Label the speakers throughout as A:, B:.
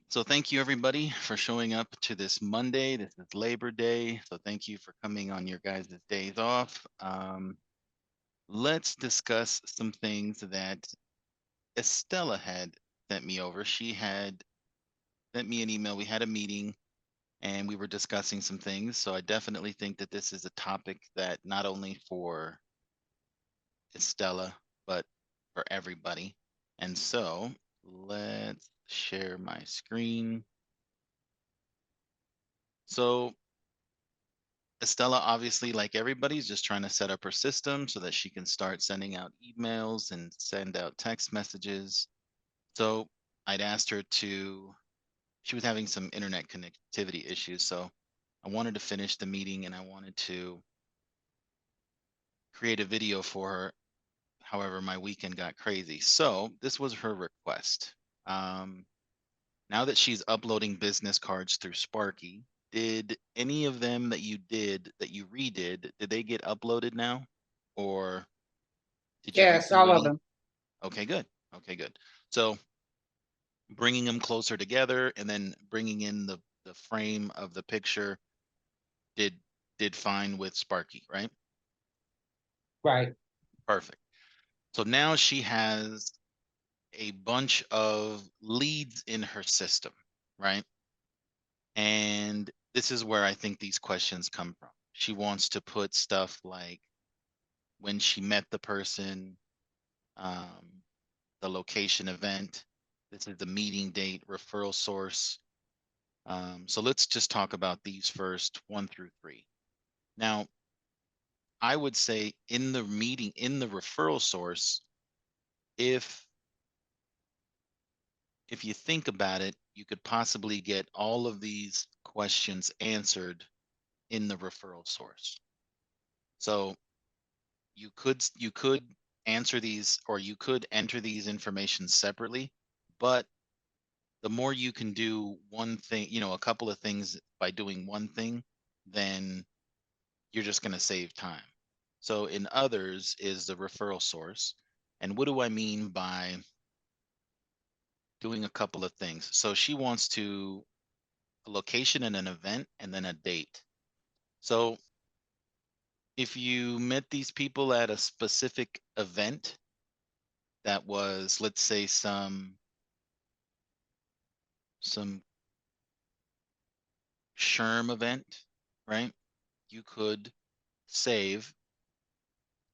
A: So thank you everybody for showing up to this Monday. This is Labor Day. So thank you for coming on your guys' days off. Let's discuss some things that Estella had sent me over. She had sent me an email. We had a meeting and we were discussing some things. So I definitely think that this is a topic that not only for Estella, but for everybody. And so let's share my screen. So Estella, obviously, like everybody, is just trying to set up her system so that she can start sending out emails and send out text messages. So I'd asked her to, she was having some internet connectivity issues. So I wanted to finish the meeting and I wanted to create a video for her. However, my weekend got crazy. So this was her request. Um, Now that she's uploading business cards through Sparky, did any of them that you did that you redid, did they get uploaded now? Or did you
B: Yes,
A: redo
B: all of
A: any?
B: them.
A: Okay, good. Okay, good. So bringing them closer together and then bringing in the frame of the picture did did fine with Sparky, right?
B: Right.
A: Perfect. So now she has a bunch of leads in her system, right? And this is where I think these questions come from. She wants to put stuff like when she met the person, um, the location event, this is the meeting date, referral source. So let's just talk about these first 1 through 3. Now, I would say in the meeting, in the referral source, if if you think about it, you could possibly get all of these questions answered in the referral source. So you could answer these or you could enter these information separately, but the more you can do one thing, a couple of things by doing one thing, then you're just going to save time. So in others is the referral source. And what do I mean by doing a couple of things? So she wants to a location and an event and then a date. So if you met these people at a specific event that was, let's say, some Sherm event, right? You could save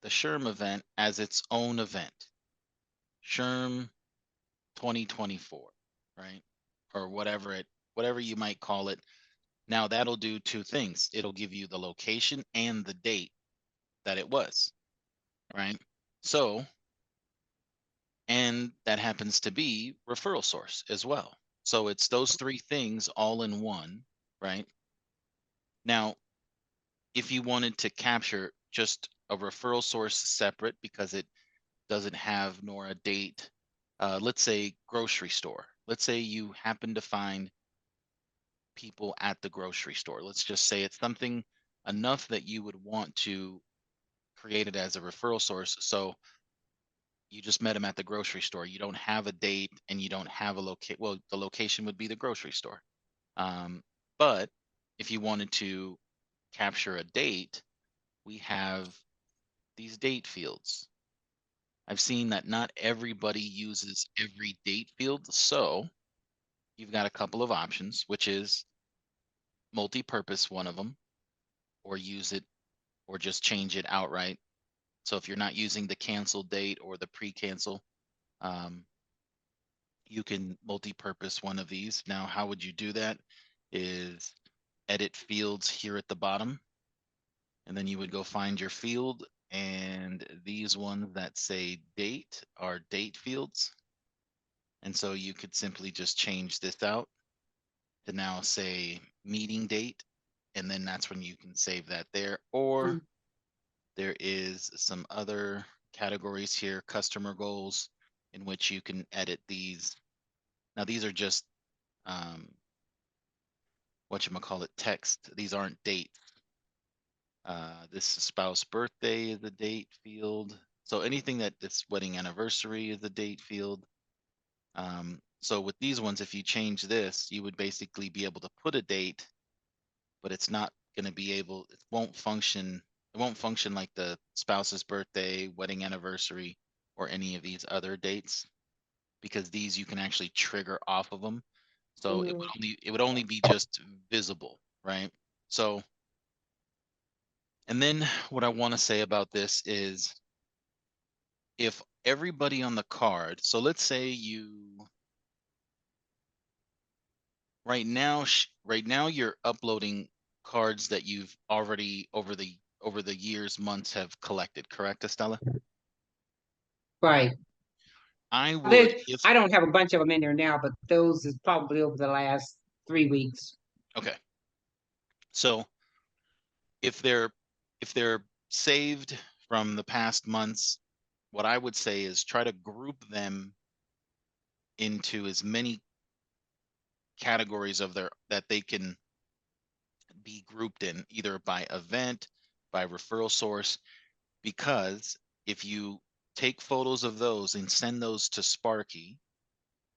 A: the Sherm event as its own event, Sherm 2024, right? Or whatever you might call it. Now that'll do two things. It'll give you the location and the date that it was, right? So, and that happens to be referral source as well. So it's those three things all in one, right? Now, if you wanted to capture just a referral source separate because it doesn't have nor a date, let's say grocery store. Let's say you happen to find people at the grocery store. Let's just say it's something enough that you would want to create it as a referral source. So you just met them at the grocery store. You don't have a date and you don't have a locate. Well, the location would be the grocery store. Um, but if you wanted to capture a date, we have these date fields. I've seen that not everybody uses every date field. So you've got a couple of options, which is multi-purpose one of them, or use it or just change it outright. So if you're not using the cancel date or the pre-cancel, um, you can multi-purpose one of these. Now, how would you do that? Is edit fields here at the bottom, and then you would go find your field. And these ones that say date are date fields. And so you could simply just change this out to now say meeting date. And then that's when you can save that there. Or
B: Mm.
A: there is some other categories here, customer goals, in which you can edit these. Now, these are just whatchamacallit text. These aren't dates. This spouse birthday is a date field. So anything that this wedding anniversary is a date field. So with these ones, if you change this, you would basically be able to put a date, but it's not going to be able, it won't function. It won't function like the spouse's birthday, wedding anniversary, or any of these other dates, because these you can actually trigger off of them. So
B: Mm,
A: it would only be just visible, right? So, and then what I want to say about this is if everybody on the card, so let's say you right now you're uploading cards that you've already over the years, months have collected, correct, Estella?
B: right.
A: I would
B: There,
A: if
B: I don't have a bunch of them in there now, but those is probably over the last 3 weeks.
A: okay. So if they're if they're saved from the past months, what I would say is try to group them into as many categories of their that they can be grouped in, either by event, by referral source, because if you take photos of those and send those to Sparky,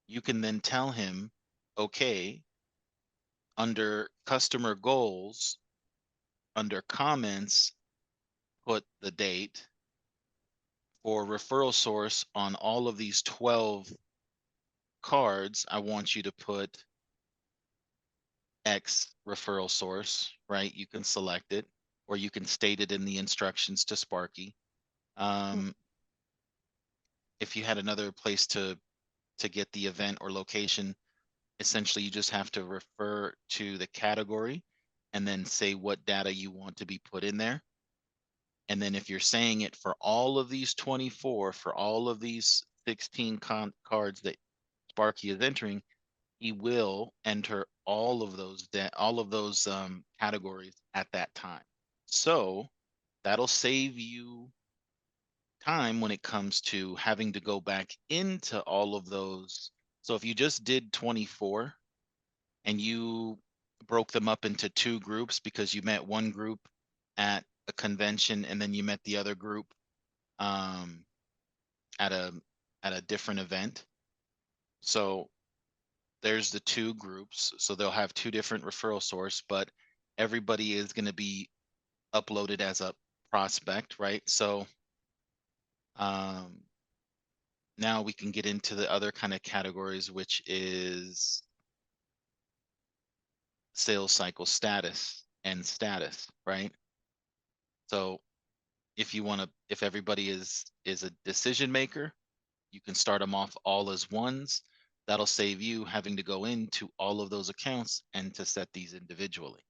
A: you can then tell him, okay, under customer goals, under comments, put the date for referral source on all of these 12 cards. I want you to put X referral source, right? You can select it, or you can state it in the instructions to Sparky. Um, if you had another place to get the event or location, essentially you just have to refer to the category and then say what data you want to be put in there. And then if you're saying it for all of these 24, for all of these 16 cards that Sparky is entering, he will enter all of those categories at that time. So that'll save you time when it comes to having to go back into all of those. So if you just did 24 and you broke them up into two groups because you met one group at a convention and then you met the other group um, at a different event. So there's the two groups. So they'll have two different referral source, but everybody is going to be uploaded as a prospect, right? So um, now we can get into the other kind of categories, which is sales cycle status and status, right? So if everybody is a decision maker, you can start them off all as ones. That'll save you having to go into all of those accounts and to set these individually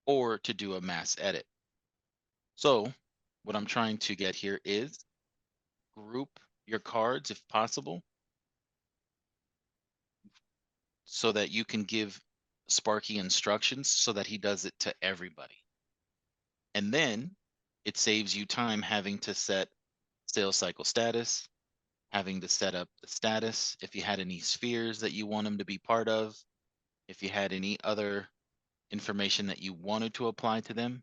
A: or to do a mass edit. So what I'm trying to get here is group your cards if possible so that you can give Sparky instructions so that he does it to everybody. And then it saves you time having to set sales cycle status, having to set up the status, if you had any spheres that you want them to be part of, if you had any other information that you wanted to apply to them,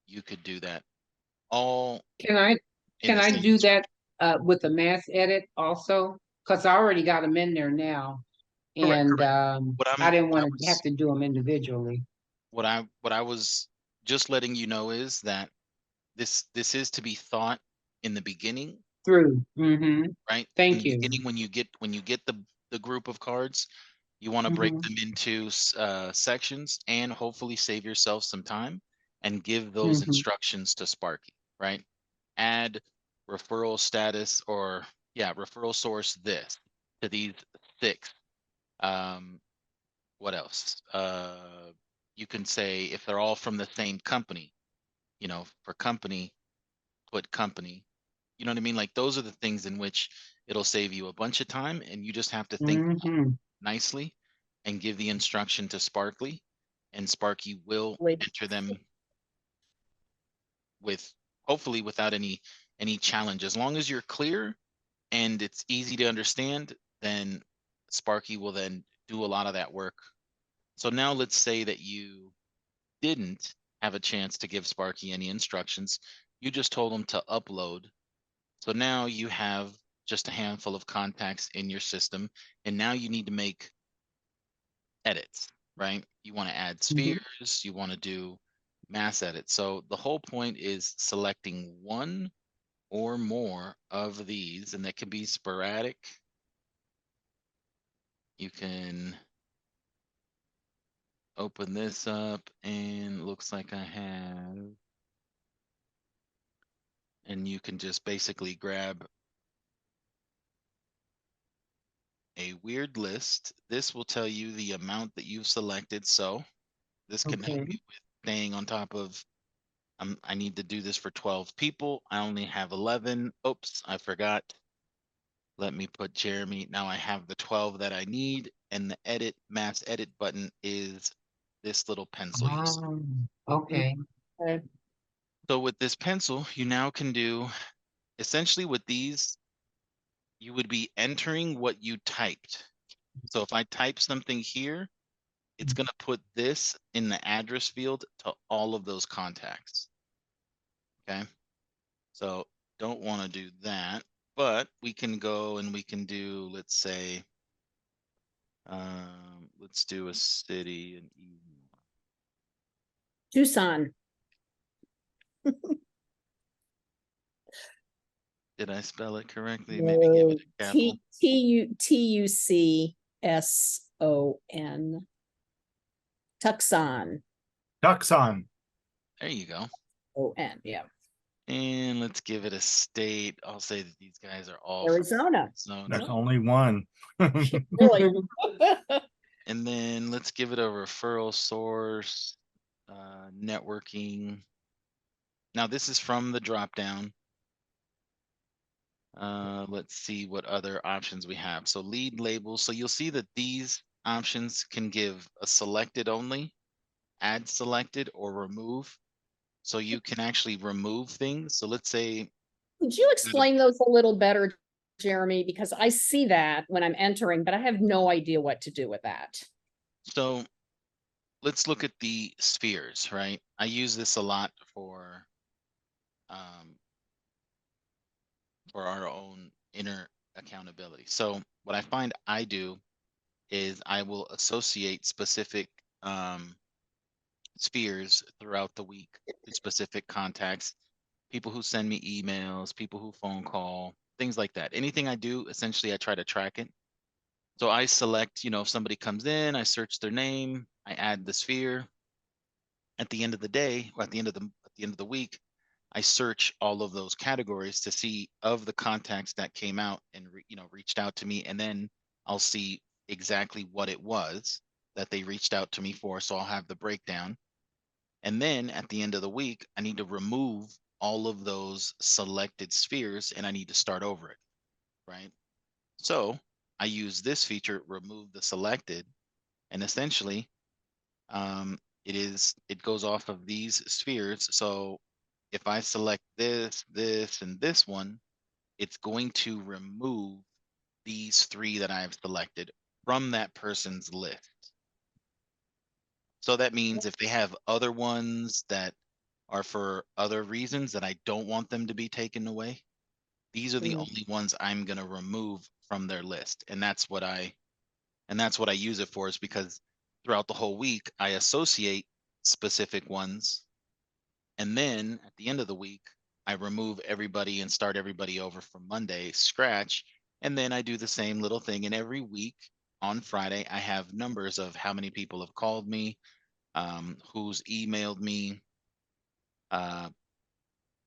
A: you could do that all
B: Can I
A: in
B: can
A: the
B: I
A: same
B: do that
A: instruction.
B: with the mass edit also? Because I already got them in there now,
A: Correct,
B: and
A: correct.
B: I didn't want to have to do them individually.
A: What I was just letting you know is that this is to be thought in the beginning,
B: Through. Mm-hmm.
A: right? In
B: Thank
A: the
B: you.
A: beginning when you get the group of cards, you want to break
B: Mm-hmm.
A: them into sections and hopefully save yourself some time and give those
B: Mm-hmm.
A: instructions to Sparky, right? Add referral status or yeah, referral source this to these six. Um, what else? You can say if they're all from the same company, you know, for company, put company. You know what I mean? Like those are the things in which it'll save you a bunch of time and you just have to think
B: Mm-hmm.
A: nicely and give the instruction to Sparkly, and Sparky will
C: Wait,
A: enter them with hopefully without any challenge. As long as you're clear and it's easy to understand, then Sparky will then do a lot of that work. So now let's say that you didn't have a chance to give Sparky any instructions. You just told him to upload. So now you have just a handful of contacts in your system. And now you need to make edits, right? You want to add
B: Mhm.
A: spheres, you want to do mass edits. So the whole point is selecting one or more of these, and that can be sporadic. You can open this up and looks like I have, and you can just basically grab a weird list. This will tell you the amount that you've selected. So this can help
B: Okay.
A: you with staying on top of, I need to do this for 12 people. I only have 11. Oops, I forgot. Let me put Jeremy. Now I have the 12 that I need, and the edit mass edit button is this little pencil you see.
B: Okay.
C: Okay.
A: So with this pencil, you now can do essentially with these, you would be entering what you typed. So if I type something here, it's going to put this in the address field to all of those contacts. Okay. So don't want to do that, but we can go and we can do, let's say, let's do a city and
C: Tucson.
A: did I spell it correctly? Maybe give it a capital.
C: Tucson. Tucson.
D: Tucson.
A: There you go.
C: O-N, yeah.
A: And let's give it a state. I'll say that these guys are all from
C: Arizona.
A: Arizona.
D: That's only one.
C: Really?
A: And then let's give it a referral source, networking. Now this is from the drop down. Let's see what other options we have. So lead labels. So you'll see that these options can give a selected only, add selected, or remove. So you can actually remove things. So let's say,
C: Could you explain those a little better, Jeremy? Because I see that when I'm entering, but I have no idea what to do with that.
A: so let's look at the spheres, right? I use this a lot um, for our own inner accountability. So what I find I do is I will associate specific spheres throughout the week to specific contacts, people who send me emails, people who phone call, things like that. Anything I do, essentially, I try to track it. So I select, if somebody comes in, I search their name, I add the sphere. At the end of the day, or at the end of the week, I search all of those categories to see of the contacts that came out and reached out to me, and then I'll see exactly what it was that they reached out to me for. So I'll have the breakdown. And then at the end of the week, I need to remove all of those selected spheres and I need to start over it, right? So I use this feature, remove the selected, and essentially it goes off of these spheres. So if I select this, this, and this one, it's going to remove these three that I've selected from that person's list. So that means if they have other ones that are for other reasons that I don't want them to be taken away, these are the only ones I'm going to remove from their list. And that's what I use it for, is because throughout the whole week I associate specific ones, and then at the end of the week I remove everybody and start everybody over from Monday scratch. And then I do the same little thing, and every week on Friday I have numbers of how many people have called me, who's emailed me, uh,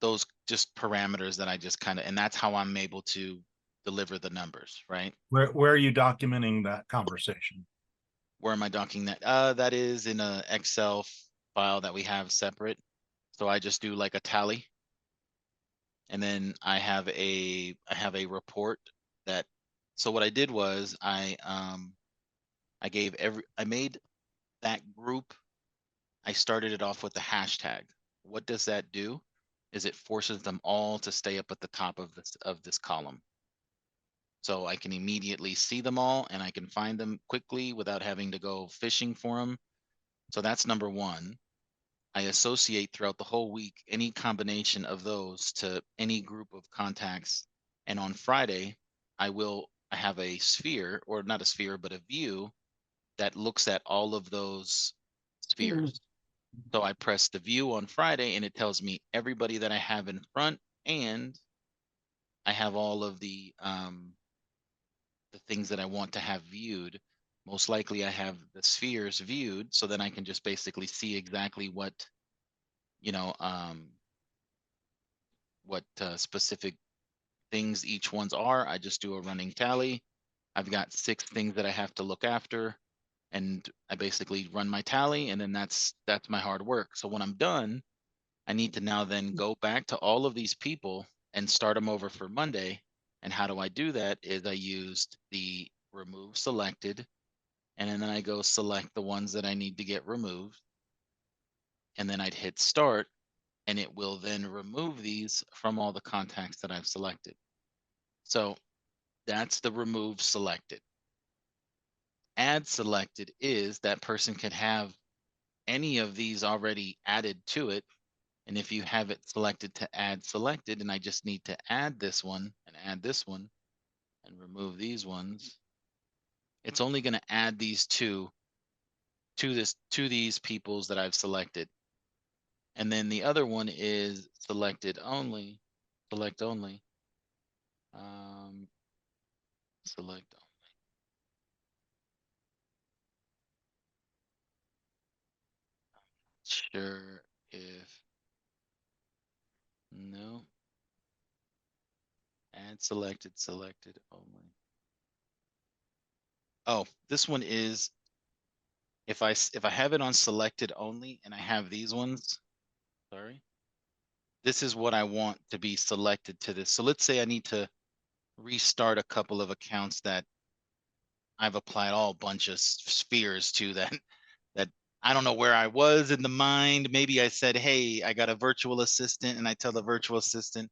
A: those just parameters that I just kind of, and that's how I'm able to deliver the numbers, right?
D: Where are you documenting that conversation?
A: Where am I docking that? That is in a Excel file that we have separate. So I just do like a tally. And then I have a report that, so what I did was I made that group, I started it off with the hashtag. What does that do? Is it forces them all to stay up at the top of this column. So I can immediately see them all and I can find them quickly without having to go fishing for them. So that's number one. I associate throughout the whole week any combination of those to any group of contacts. And on Friday, I have a sphere, or not a sphere, but a view that looks at all of those spheres. So I press the view on Friday and it tells me everybody that I have in front, and I have all of the things that I want to have viewed. Most likely I have the spheres viewed, so then I can just basically see exactly what, you know, what specific things each ones are. I just do a running tally. I've got 6 things that I have to look after, and I basically run my tally, and then that's my hard work. So when I'm done, I need to now then go back to all of these people and start them over for Monday. And how do I do that? Is I used the remove selected, and then I go select the ones that I need to get removed, and then I'd hit start, and it will then remove these from all the contacts that I've selected. So that's the remove selected. Add selected is that person can have any of these already added to it. And if you have it selected to add selected, and I just need to add this one and add this one and remove these ones, it's only going to add these two to these peoples that I've selected. And then the other one is selected only, select only. Select only. Sure if no. Add selected, selected only. Oh, this one is if I have it on selected only and I have these ones, sorry. This is what I want to be selected to this. So let's say I need to restart a couple of accounts that I've applied all bunch of spheres to that I don't know where I was in the mind. Maybe I said, hey, I got a virtual assistant, and I tell the virtual assistant,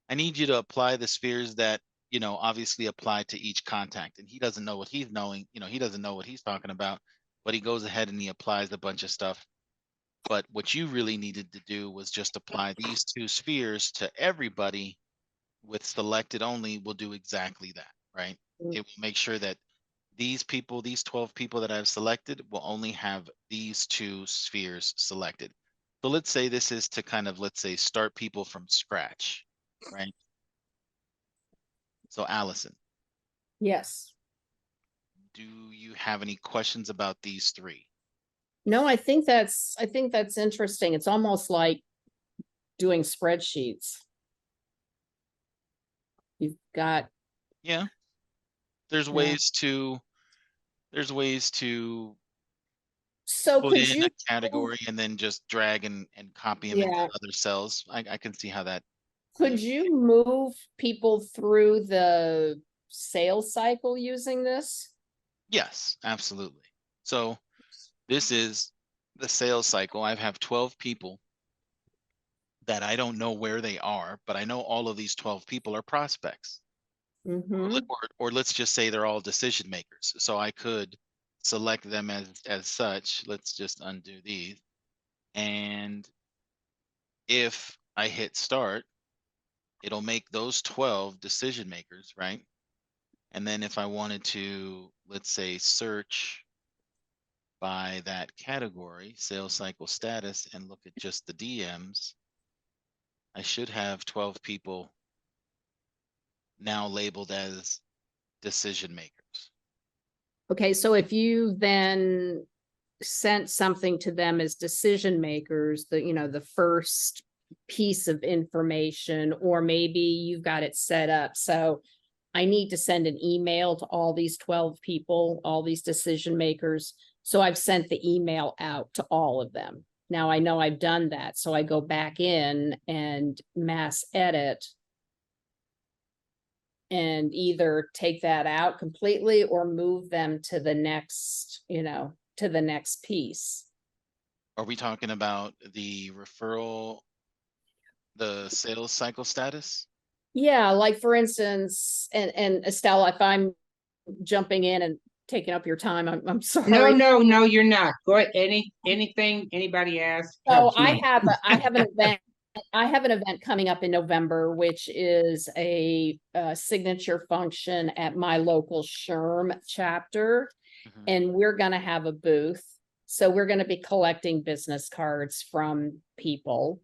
A: I need you to apply the spheres that, you know, obviously apply to each contact. And he doesn't know what he's knowing, you know, he doesn't know what he's talking about, but he goes ahead and he applies a bunch of stuff. But what you really needed to do was just apply these 2 spheres to everybody with selected only will do exactly that, right? It will make sure that these people, these 12 people that I've selected will only have these 2 spheres selected. So let's say this is to kind of, let's say, start people from scratch, right? So Allison,
C: Yes.
A: do you have any questions about these 3?
C: No, I think that's interesting. It's almost like doing spreadsheets. You've got,
A: Yeah. There's ways to
C: so
A: put
C: could
A: in
C: you,
A: a category and then just drag and copy them into
C: yeah,
A: other cells. I can see how that.
C: could you move people through the sales cycle using this?
A: Yes, absolutely. So this is the sales cycle. I have 12 people that I don't know where they are, but I know all of these 12 people are prospects.
C: Mm-hmm.
A: Or let's just say they're all decision makers. So I could select them as such. Let's just undo these. And if I hit start, it'll make those 12 decision makers, right? And then if I wanted to, let's say, search by that category, sales cycle status, and look at just the DMs, I should have 12 people now labeled as decision makers.
C: Okay, so if you then sent something to them as decision makers, the first piece of information, or maybe you've got it set up. So I need to send an email to all these 12 people, all these decision makers. So I've sent the email out to all of them. Now I know I've done that. So I go back in and mass edit and either take that out completely or move them to the next, to the next piece.
A: Are we talking about the referral, the sales cycle status?
C: Yeah, like for instance, and Estelle, if I'm jumping in and taking up your time, I'm sorry.
B: No, you're not. Go ahead. Anything anybody asks.
C: So
B: helps
C: I
B: me.
C: have an event I have an event coming up in November, which is a signature function at my local SHRM chapter.
A: Mhm.
C: And we're gonna have a booth. So we're gonna be collecting business cards from people.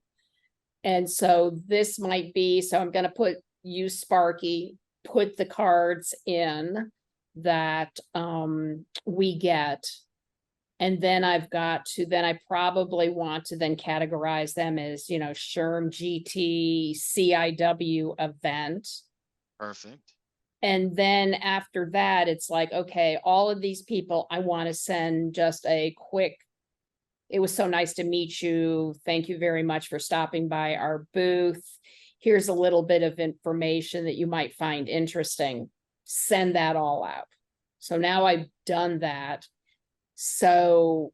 C: And so this might be, so I'm gonna use Sparky, put the cards in that we get. And then then I probably want to then categorize them as, SHRM GT CIW event.
A: Perfect.
C: And then after that, it's like, okay, all of these people, I want to send just a quick, it was so nice to meet you. Thank you very much for stopping by our booth. Here's a little bit of information that you might find interesting. Send that all out. So now I've done that. So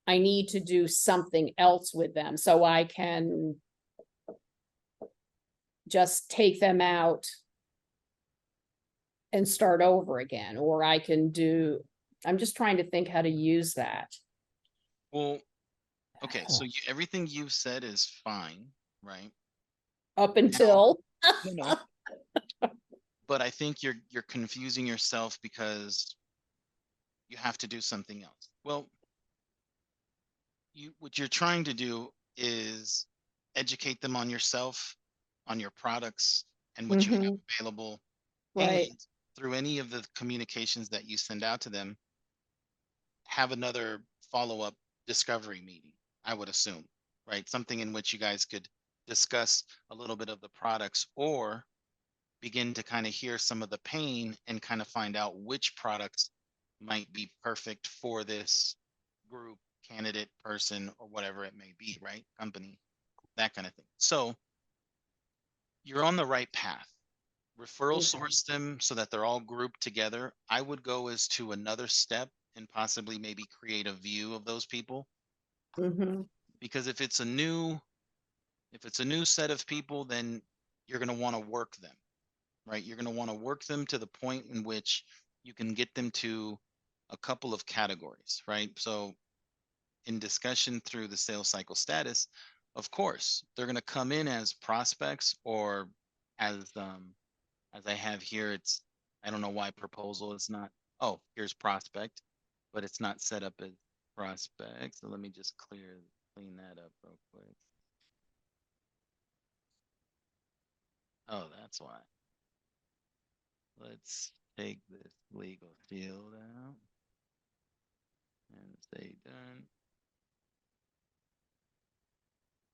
C: I need to do something else with them so I can just take them out and start over again, or I can I'm just trying to think how to use that.
A: Well, okay, so everything you've said is fine, right?
C: Up until,
A: No. But I think you're confusing yourself because you have to do something else. Well, what you're trying to do is educate them on yourself, on your products, and what you have available.
C: right,
A: And through any of the communications that you send out to them, have another follow-up discovery meeting, I would assume, right? Something in which you guys could discuss a little bit of the products or begin to kind of hear some of the pain and kind of find out which products might be perfect for this group, candidate, person, or whatever it may be, right? Company, that kind of thing. So you're on the right path. Referral source them so that they're all grouped together. I would go as to another step and possibly maybe create a view of those people, because if it's a new set of people, then you're going to want to work them, right? You're going to want to work them to the point in which you can get them to a couple of categories, right? So in discussion through the sales cycle status, of course, they're going to come in as prospects or as I have here, it's, I don't know why proposal is not, oh, here's prospect, but it's not set up as prospect. So let me just clean that up real quick. Oh, that's why. Let's take this legal field out and say done.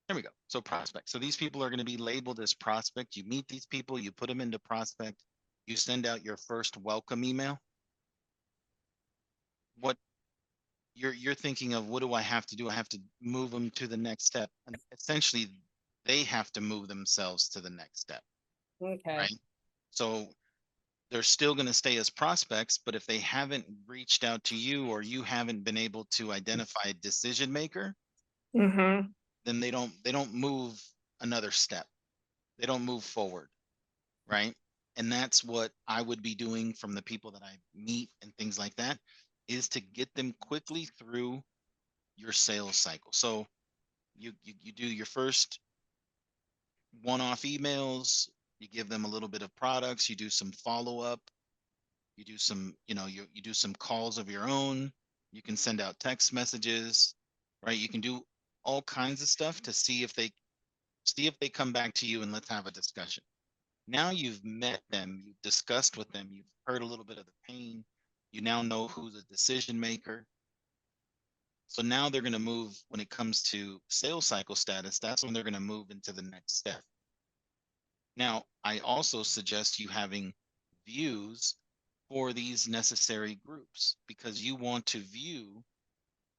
A: There we go. So prospect. So these people are going to be labeled as prospect. You meet these people, you put them into prospect, you send out your first welcome email. What you're thinking of, what do I have to do? I have to move them to the next step. And essentially they have to move themselves to the next step,
C: okay,
A: right? So they're still going to stay as prospects, but if they haven't reached out to you or you haven't been able to identify a decision maker, then they don't move another step. They don't move forward, right? And that's what I would be doing from the people that I meet and things like that, is to get them quickly through your sales cycle. So you do your first one-off emails, you give them a little bit of products, you do some follow-up, you do some, you do some calls of your own, you can send out text messages, right? You can do all kinds of stuff to see if they come back to you and let's have a discussion. Now you've met them, you've discussed with them, you've heard a little bit of the pain, you now know who's a decision maker. So now they're going to move, when it comes to sales cycle status, that's when they're going to move into the next step. Now, I also suggest you having views for these necessary groups, because you want to view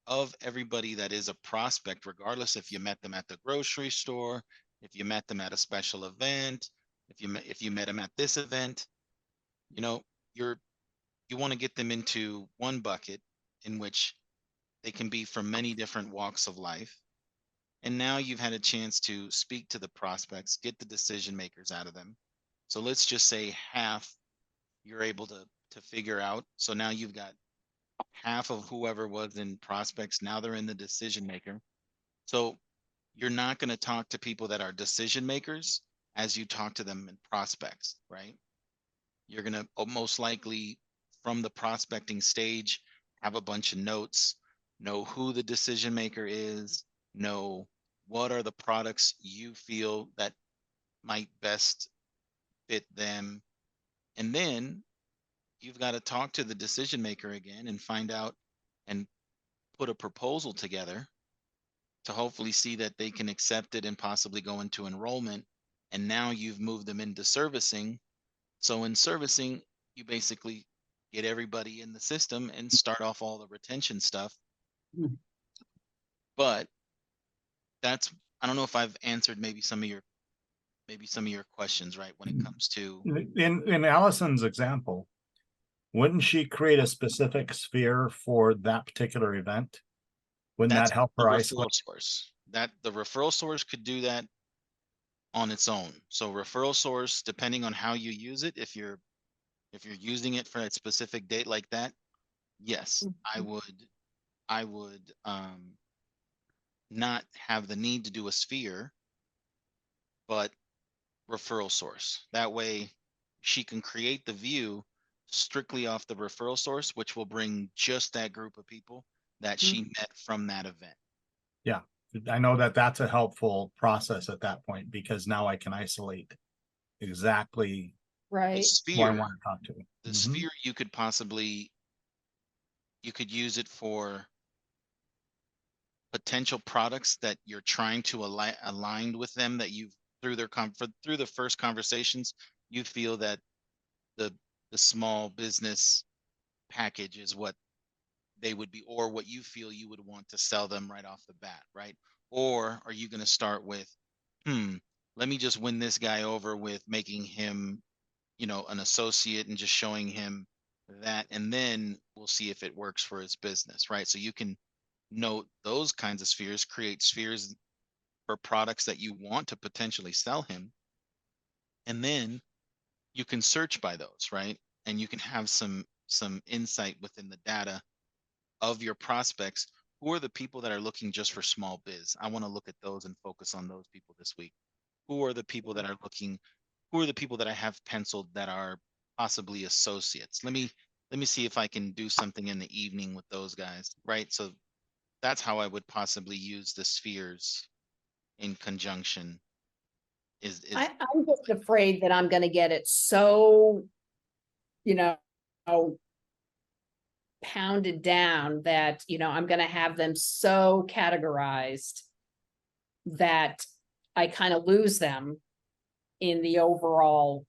A: of everybody that is a prospect, regardless if you met them at the grocery store, if you met them at a special event, if you met them at this event, you know, you want to get them into one bucket in which they can be from many different walks of life. And now you've had a chance to speak to the prospects, get the decision makers out of them. So let's just say half you're able to figure out. So now you've got half of whoever was in prospects. Now they're in the decision maker. So you're not going to talk to people that are decision makers as you talk to them in prospects, right? You're going to most likely from the prospecting stage have a bunch of notes, know who the decision maker is, know what are the products you feel that might best fit them. And then you've got to talk to the decision maker again and find out and put a proposal together to hopefully see that they can accept it and possibly go into enrollment. And now you've moved them into servicing. So in servicing, you basically get everybody in the system and start off all the retention stuff.
B: Mhm.
A: But that's, I don't know if I've answered maybe some of your questions, right? When it comes to
D: In Allison's example, wouldn't she create a specific sphere for that particular event? Wouldn't that
A: that's
D: help
A: the
D: her isolate?
A: referral source. That the referral source could do that on its own. So referral source, depending on how you use it, if you're using it for a specific date like that, yes, I would not have the need to do a sphere, but referral source. That way she can create the view strictly off the referral source, which will bring just that group of people that she met from that event.
D: Yeah, I know that that's a helpful process at that point because now I can isolate exactly
A: The
C: Right.
D: who I
A: sphere,
D: want to talk to.
A: the
D: Mhm.
A: sphere, you could possibly, you could use it for potential products that you're trying to align with them, that you've through their through the first conversations, you feel that the small business package is what they would be, or what you feel you would want to sell them right off the bat, right? Or are you going to start with, let me just win this guy over with making him, an associate and just showing him that, and then we'll see if it works for his business, right? So you can note those kinds of spheres, create spheres for products that you want to potentially sell him, and then you can search by those, right? And you can have some insight within the data of your prospects. Who are the people that are looking just for small biz? I want to look at those and focus on those people this week. Who are the people that are looking, who are the people that I have penciled that are possibly associates? Let me see if I can do something in the evening with those guys, right? So that's how I would possibly use the spheres in conjunction.
C: I'm just afraid that I'm gonna get it so, you know, pounded down that, I'm gonna have them so categorized that I kind of lose them in the overall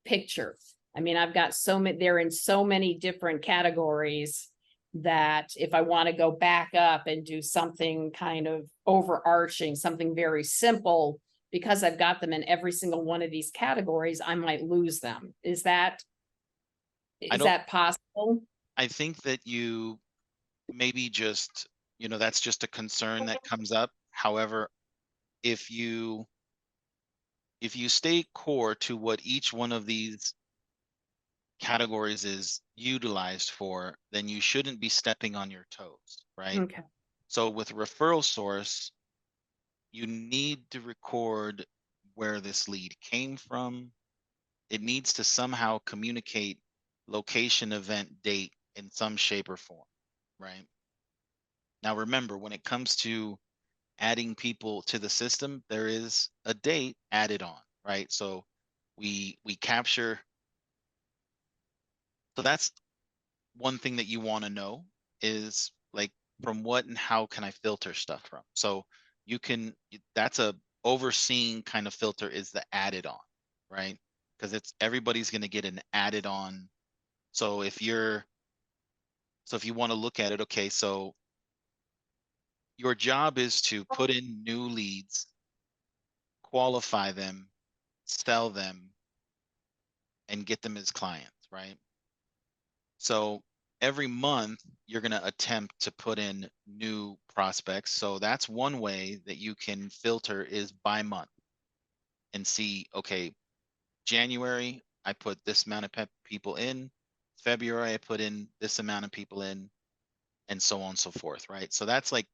C: picture. I mean, I've got they're in so many different categories that if I want to go back up and do something kind of overarching, something very simple, because I've got them in every single one of these categories, I might lose them. Is that possible?
A: I think that you maybe just, that's just a concern that comes up. However, if you stay core to what each one of these categories is utilized for, then you shouldn't be stepping on your toes, right?
C: Okay.
A: So with referral source, you need to record where this lead came from. It needs to somehow communicate location, event, date in some shape or form, right? Now remember, when it comes to adding people to the system, there is a date added on, right? So we capture. So that's one thing that you want to know is like, from what and how can I filter stuff from? So that's a overseeing kind of filter, is the added on, right? Because it's everybody's going to get an added on. So if you want to look at it, okay, so your job is to put in new leads, qualify them, sell them, and get them as clients, right? So every month you're going to attempt to put in new prospects. So that's one way that you can filter, is by month, and see, okay, January, I put this amount of people in. February, I put in this amount of people in, and so on and so forth, right? So that's like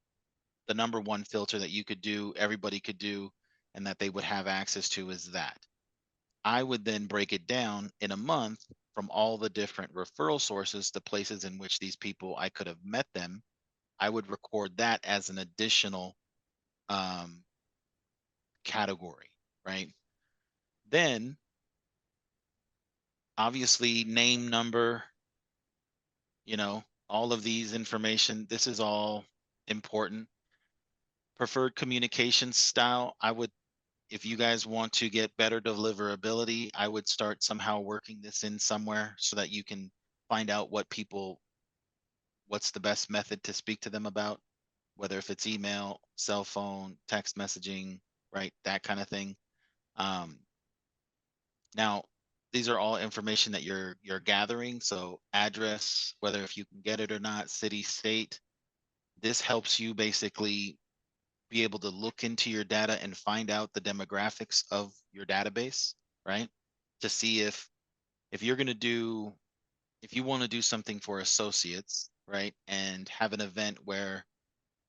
A: the number one filter that you could do, everybody could do, and that they would have access to is that. I would then break it down in a month from all the different referral sources, the places in which these people I could have met them. I would record that as an additional um, category, right? Then, obviously, name, number, all of these information. This is all important. Preferred communication style. If you guys want to get better deliverability, I would start somehow working this in somewhere so that you can find out what's the best method to speak to them about, whether if it's email, cell phone, text messaging, right? That kind of thing. Now, these are all information that you're gathering. So address, whether if you can get it or not, city, state. This helps you basically be able to look into your data and find out the demographics of your database, right? To see if you're going to do if you want to do something for associates, right? And have an event where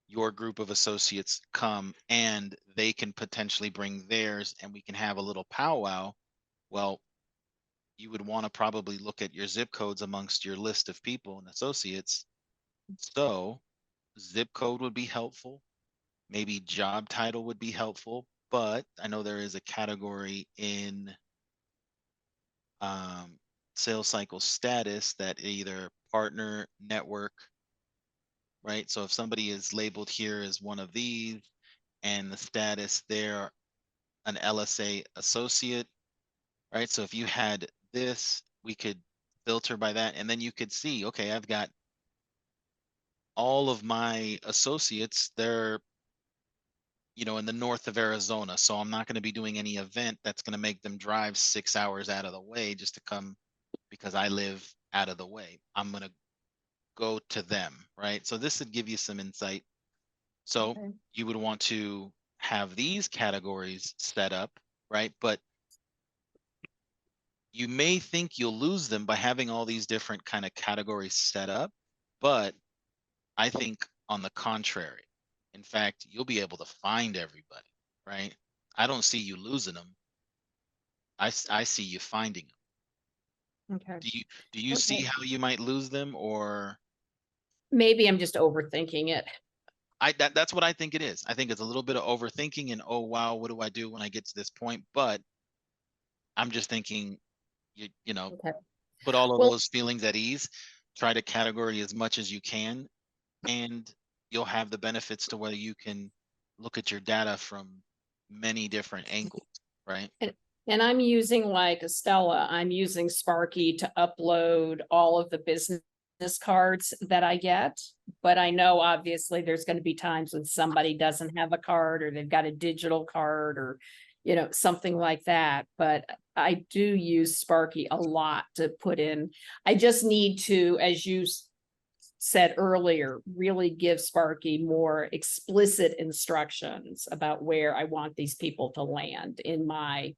A: your group of associates come and they can potentially bring theirs and we can have a little powwow. Well, you would want to probably look at your zip codes amongst your list of people and associates. So zip code would be helpful. Maybe job title would be helpful, but I know there is a category in sales cycle status that either partner, network, right? So if somebody is labeled here as one of these and the status there, an LSA associate, right? So if you had this, we could filter by that, and then you could see, okay, I've got all of my associates, they're in the north of Arizona. So I'm not going to be doing any event that's going to make them drive 6 hours out of the way just to come because I live out of the way. I'm going to go to them, right? So this would give you some insight. So
C: Okay.
A: you would want to have these categories set up, right? But you may think you'll lose them by having all these different kind of categories set up, but I think on the contrary. In fact, you'll be able to find everybody, right? I don't see you losing them. I see you finding them.
C: Okay.
A: Do you see
C: Okay.
A: how you might lose them, or
C: Maybe I'm just overthinking it.
A: that's what I think it is. I think it's a little bit of overthinking and, oh wow, what do I do when I get to this point? But I'm just thinking,
C: Okay.
A: put all of
C: Well,
A: those feelings at ease, try to category as much as you can, and you'll have the benefits to where you can look at your data from many different angles, right?
C: and I'm using like Estella, I'm using Sparky to upload all of the business cards that I get. But I know obviously there's going to be times when somebody doesn't have a card or they've got a digital card or, something like that. But I do use Sparky a lot to put in. I just need to, as you said earlier, really give Sparky more explicit instructions about where I want these people to land in my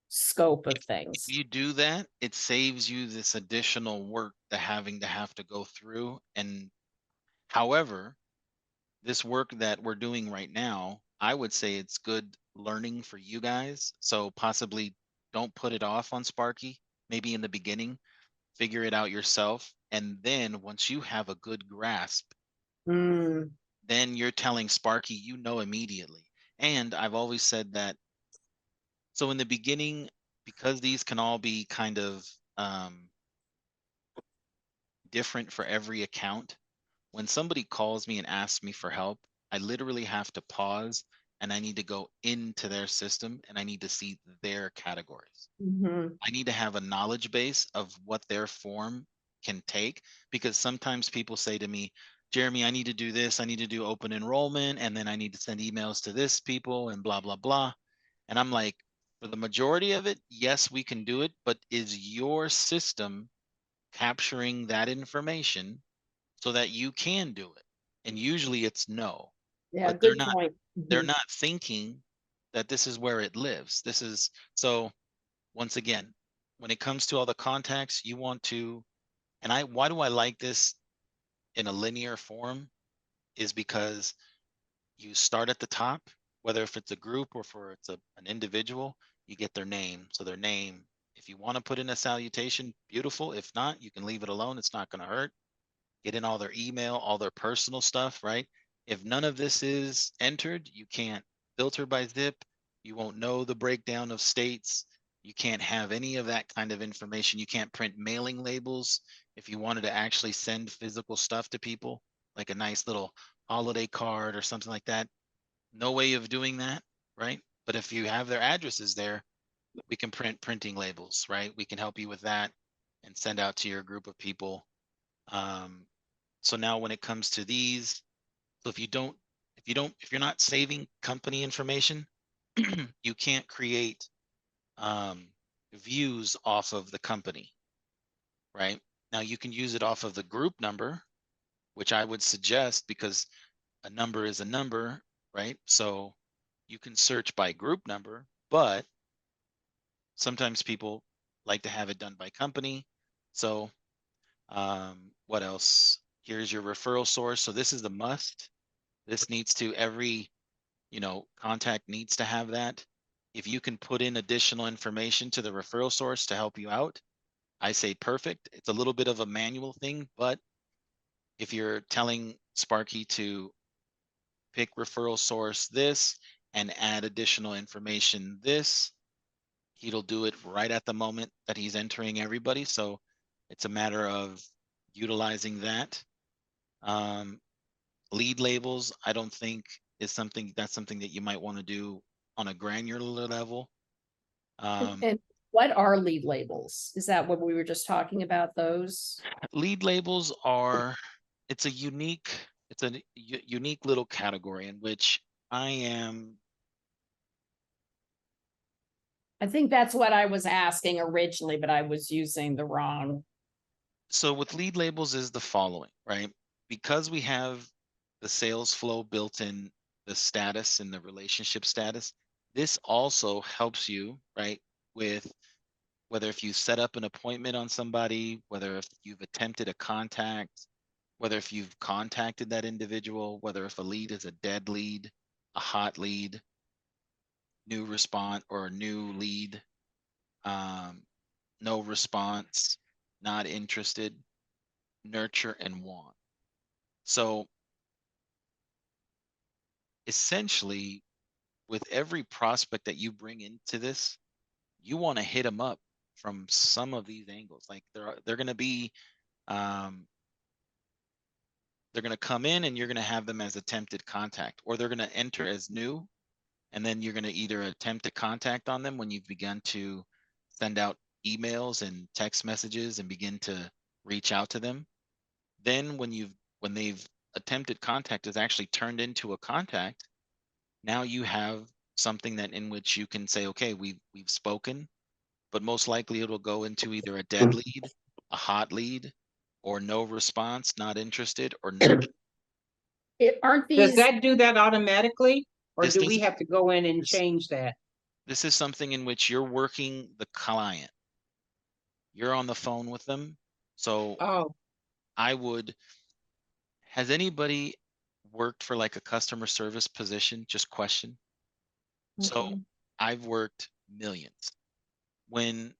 C: scope of
A: If
C: things.
A: you do that, it saves you this additional work to have to go through. And however, this work that we're doing right now, I would say it's good learning for you guys. So possibly don't put it off on Sparky, maybe in the beginning, figure it out yourself. And then once you have a good grasp,
C: Mm,
A: then you're telling Sparky, immediately. And I've always said that. So in the beginning, because these can all be kind of different for every account, when somebody calls me and asks me for help, I literally have to pause and I need to go into their system and I need to see their categories.
C: mhm.
A: I need to have a knowledge base of what their form can take, because sometimes people say to me, Jeremy, I need to do this. I need to do open enrollment, and then I need to send emails to this people and blah, blah, blah. And I'm like, for the majority of it, yes, we can do it, but is your system capturing that information so that you can do it? And usually it's no,
C: Yeah,
A: but they're
C: good
A: not
C: point.
A: they're
C: Mhm.
A: not thinking that this is where it lives. This is so once again, when it comes to all the contacts, you want to, and why do I like this in a linear form is because you start at the top, whether if it's a group or for it's an individual, you get their name. So their name, if you want to put in a salutation, beautiful. If not, you can leave it alone. It's not going to hurt. Get in all their email, all their personal stuff, right? If none of this is entered, you can't filter by zip. You won't know the breakdown of states. You can't have any of that kind of information. You can't print mailing labels. If you wanted to actually send physical stuff to people, like a nice little holiday card or something like that, no way of doing that, right? But if you have their addresses there, we can print printing labels, right? We can help you with that and send out to your group of people. So now when it comes to these, so if you're not saving company information, you can't create views off of the company, right? Now you can use it off of the group number, which I would suggest because a number is a number, right? So you can search by group number, but sometimes people like to have it done by company. So what else? Here's your referral source. So this is the must. This needs to, every, contact needs to have that. If you can put in additional information to the referral source to help you out, I say perfect. It's a little bit of a manual thing, but if you're telling Sparky to pick referral source this and add additional information this, he'll do it right at the moment that he's entering everybody. So it's a matter of utilizing that. Lead labels, I don't think is something that you might want to do on a granular level.
C: And what are lead labels? Is that what we were just talking about, those?
A: Lead labels are, it's a unique little category in which
C: I think that's what I was asking originally, but I was using the wrong.
A: So with lead labels is the following, right? Because we have the sales flow built in, the status and the relationship status, this also helps you, right? With whether if you set up an appointment on somebody, whether if you've attempted a contact, whether if you've contacted that individual, whether if a lead is a dead lead, a hot lead, new response or a new lead, no response, not interested, nurture, and want. So essentially, with every prospect that you bring into this, you want to hit them up from some of these angles. Like they're going to be, they're going to come in and you're going to have them as attempted contact, or they're going to enter as new, and then you're going to either attempt to contact on them when you've begun to send out emails and text messages and begin to reach out to them. Then when they've attempted contact is actually turned into a contact, now you have something that in which you can say, okay, we've spoken, but most likely it'll go into either a dead lead, a hot lead, or no response, not interested, or nurture.
C: Aren't
B: Does
C: these,
B: that do that automatically? Or
A: This
B: do we
A: doesn't-
B: have to go in and
A: this-
B: change that?
A: This is something in which you're working the client. You're on the phone with them. So
B: Oh,
A: has anybody worked for like a customer service position? Just question. So I've worked millions. When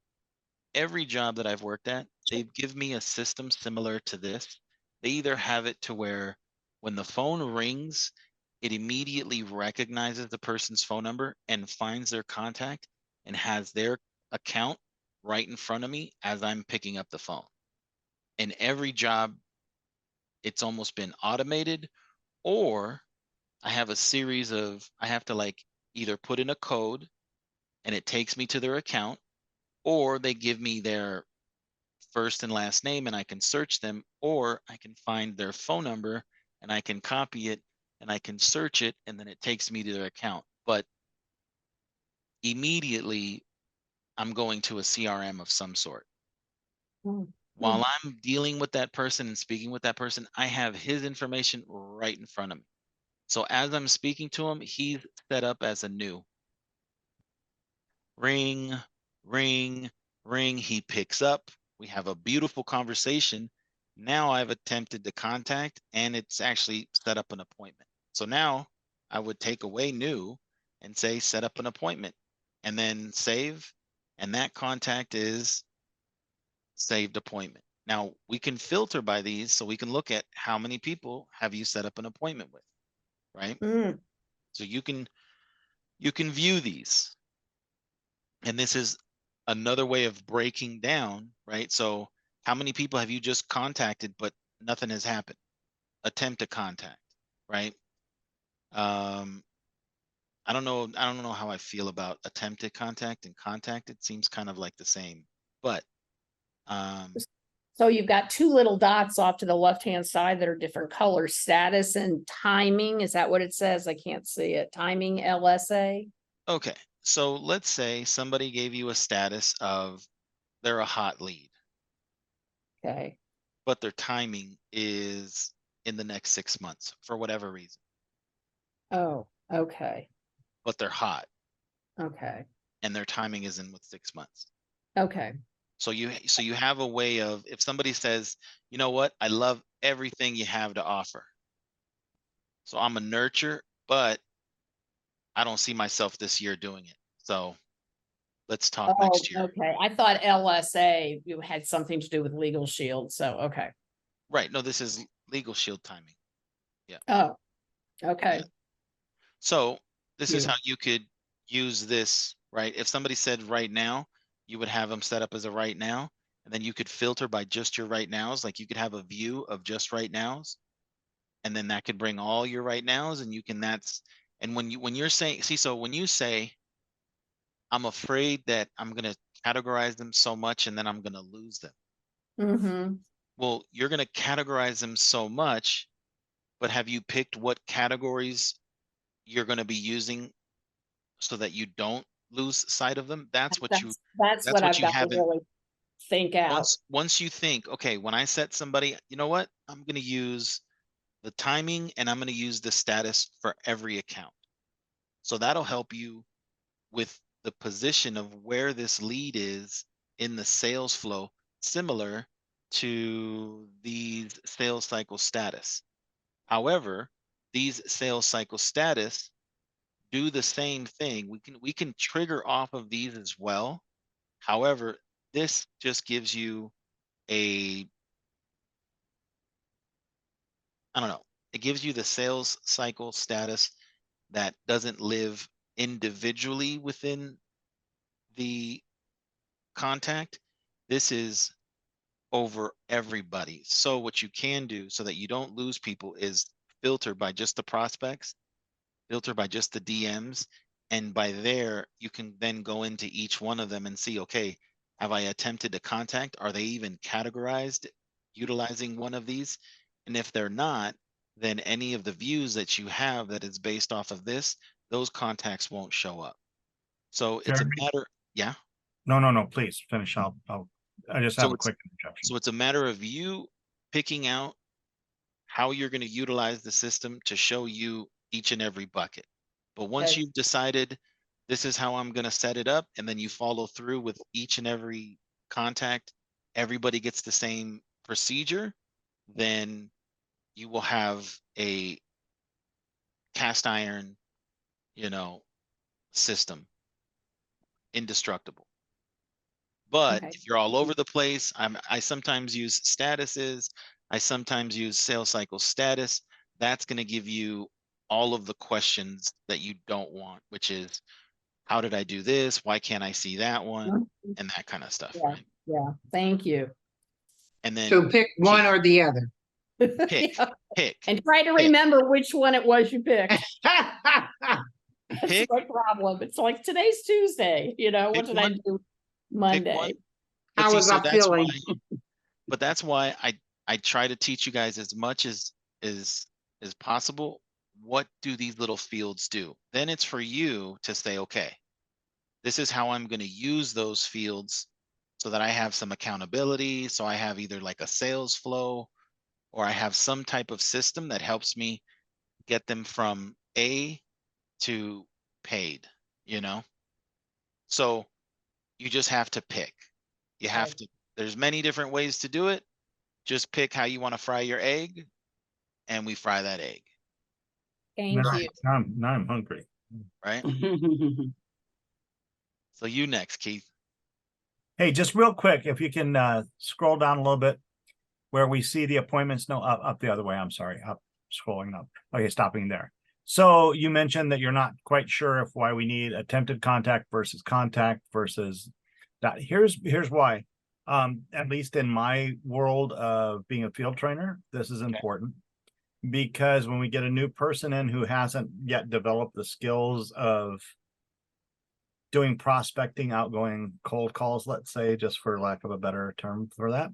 A: every job that I've worked at, they've given me a system similar to this. They either have it to where when the phone rings, it immediately recognizes the person's phone number and finds their contact and has their account right in front of me as I'm picking up the phone. In every job, it's almost been automated, or I have a series of, I have to like either put in a code and it takes me to their account, or they give me their first and last name and I can search them, or I can find their phone number and I can copy it and I can search it, and then it takes me to their account. But immediately I'm going to a CRM of some sort. While I'm dealing with that person and speaking with that person, I have his information right in front of me. So as I'm speaking to him, he's set up as a new. Ring, ring, ring. He picks up. We have a beautiful conversation. Now I've attempted to contact and it's actually set up an appointment. So now I would take away new and say, set up an appointment, and then save. And that contact is saved appointment. Now we can filter by these, so we can look at how many people have you set up an appointment with, right?
C: Mm,
A: So you can view these. And this is another way of breaking down, right? So how many people have you just contacted, but nothing has happened? Attempt to contact, right? I don't know how I feel about attempted contact and contact. It seems kind of like the same, but
C: So you've got two little dots off to the left-hand side that are different colors, status and timing. Is that what it says? I can't see it. Timing LSA.
A: okay. So let's say somebody gave you a status of they're a hot lead,
C: Okay.
A: but their timing is in the next 6 months for whatever reason,
C: Oh, okay.
A: but they're hot
C: Okay.
A: and their timing is in with 6 months.
C: Okay.
A: So you have a way of, if somebody says, you know what, I love everything you have to offer. So I'm a nurture, but I don't see myself this year doing it. So let's talk
C: Oh,
A: next year.
C: okay. I thought LSA you had something to do with Legal Shield. So, okay.
A: Right. No, this is Legal Shield timing. Yeah.
C: Oh, okay.
A: Yeah. So this is
B: Yeah.
A: how you could use this, right? If somebody said right now, you would have them set up as a right now, and then you could filter by just your right nows. Like you could have a view of just right nows, and then that could bring all your right nows, and you can, and when you're saying, see, so when you say, I'm afraid that I'm going to categorize them so much and then I'm going to lose them.
C: Mm-hmm.
A: Well, you're going to categorize them so much, but have you picked what categories you're going to be using so that you don't lose sight of them? That's what
C: That's what I've
A: you
C: got to
A: haven't.
C: really think out.
A: Once you think, okay, when I set somebody, you know what, I'm going to use the timing and I'm going to use the status for every account. So that'll help you with the position of where this lead is in the sales flow, similar to these sales cycle status. However, these sales cycle status do the same thing. We can trigger off of these as well. However, this just gives you a, I don't know, it gives you the sales cycle status that doesn't live individually within the contact. This is over everybody. So what you can do so that you don't lose people is filter by just the prospects, filter by just the DMs. And by there, you can then go into each one of them and see, okay, have I attempted to contact? Are they even categorized utilizing one of these? And if they're not, then any of the views that you have that is based off of this, those contacts won't show up. So it's a
D: Jeremy?
A: matter, yeah.
D: No, please finish. I just have
A: So
D: a
A: it's
D: quick interjection.
A: so it's a matter of you picking out how you're going to utilize the system to show you each and every bucket. But once
C: Okay.
A: you've decided this is how I'm going to set it up, and then you follow through with each and every contact, everybody gets the same procedure, then you will have a cast iron, you know, system, indestructible. But
C: Okay.
A: if you're all over the place, I sometimes use statuses, I sometimes use sales cycle status. That's going to give you all of the questions that you don't want, which is, how did I do this? Why can't I see that one? And that kind of stuff,
C: Yeah.
A: right?
C: Yeah. Thank you.
A: And then
B: So pick one or the other.
A: pick,
C: Yeah.
A: pick,
C: And try to
A: pick,
C: remember which one it was you picked. That's
A: pick,
C: my problem. It's like today's Tuesday, what
A: pick
C: did I
A: one,
C: do
A: pick one.
C: Monday?
A: But
B: How
A: see,
B: was
A: so
B: I feeling?
A: that's why I try to teach you guys as much as possible. What do these little fields do? Then it's for you to say, okay, this is how I'm going to use those fields so that I have some accountability. So I have either like a sales flow, or I have some type of system that helps me get them from A to paid, you know? So you just have to pick. You have
C: Okay.
A: to, there's many different ways to do it. Just pick how you want to fry your egg, and we fry that egg.
C: Thank you.
D: Now I'm hungry.
A: right? So you next, Keith.
D: Hey, just real quick, if you can scroll down a little bit where we see the appointments. No, up the other way. I'm sorry. Up, scrolling up. Okay, stopping there. So you mentioned that you're not quite sure if why we need attempted contact versus that. Here's why. At least in my world of being a field trainer, this is important because when we get a new person in who hasn't yet developed the skills of doing prospecting, outgoing cold calls, let's say, just for lack of a better term for that.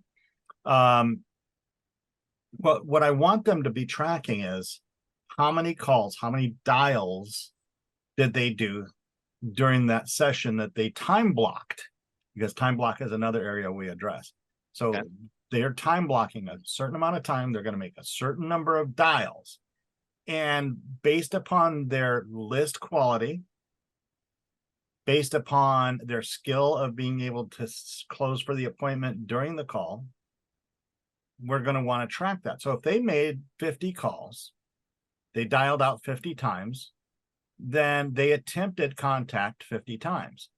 D: What I want them to be tracking is how many calls, how many dials did they do during that session that they time blocked, because time block is another area we address. So
A: Okay.
D: they're time blocking a certain amount of time. They're going to make a certain number of dials. And based upon their list quality, based upon their skill of being able to close for the appointment during the call, we're going to want to track that. So if they made 50 calls, they dialed out 50 times, then they attempted contact 50 times.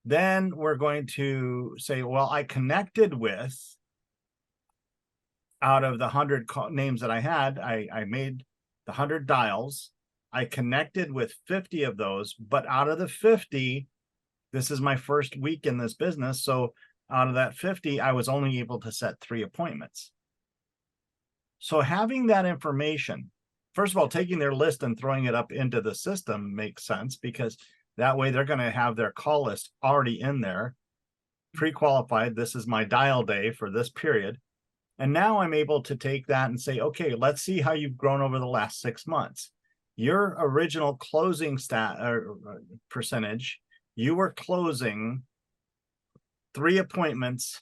D: Then we're going to say, well, I connected with, out of the 100 names that I had, I made the 100 dials. I connected with 50 of those, but out of the 50, this is my first week in this business. So out of that 50, I was only able to set 3 appointments. So having that information, first of all, taking their list and throwing it up into the system makes sense, because that way they're going to have their call list already in there, pre-qualified. This is my dial day for this period. And now I'm able to take that and say, okay, let's see how you've grown over the last 6 months. Your original closing percentage, you were closing 3 appointments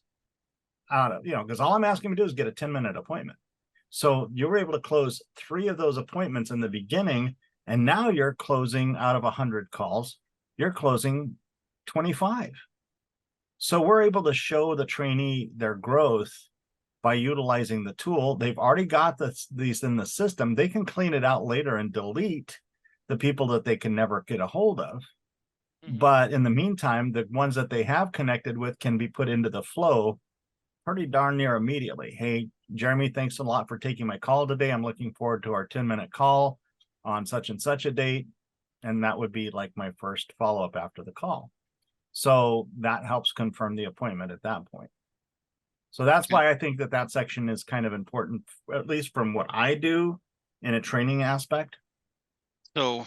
D: out of, because all I'm asking you to do is get a 10-minute appointment. So you were able to close 3 of those appointments in the beginning, and now you're closing out of 100 calls, you're closing 25. So we're able to show the trainee their growth by utilizing the tool. They've already got these in the system. They can clean it out later and delete the people that they can never get a hold of. But in the meantime, the ones that they have connected with can be put into the flow pretty darn near immediately. Hey, Jeremy, thanks a lot for taking my call today. I'm looking forward to our 10-minute call on such and such a date. And that would be like my first follow-up after the call. So that helps confirm the appointment at that point. So that's why I think that section is kind of important, at least from what I do in a training aspect.
A: So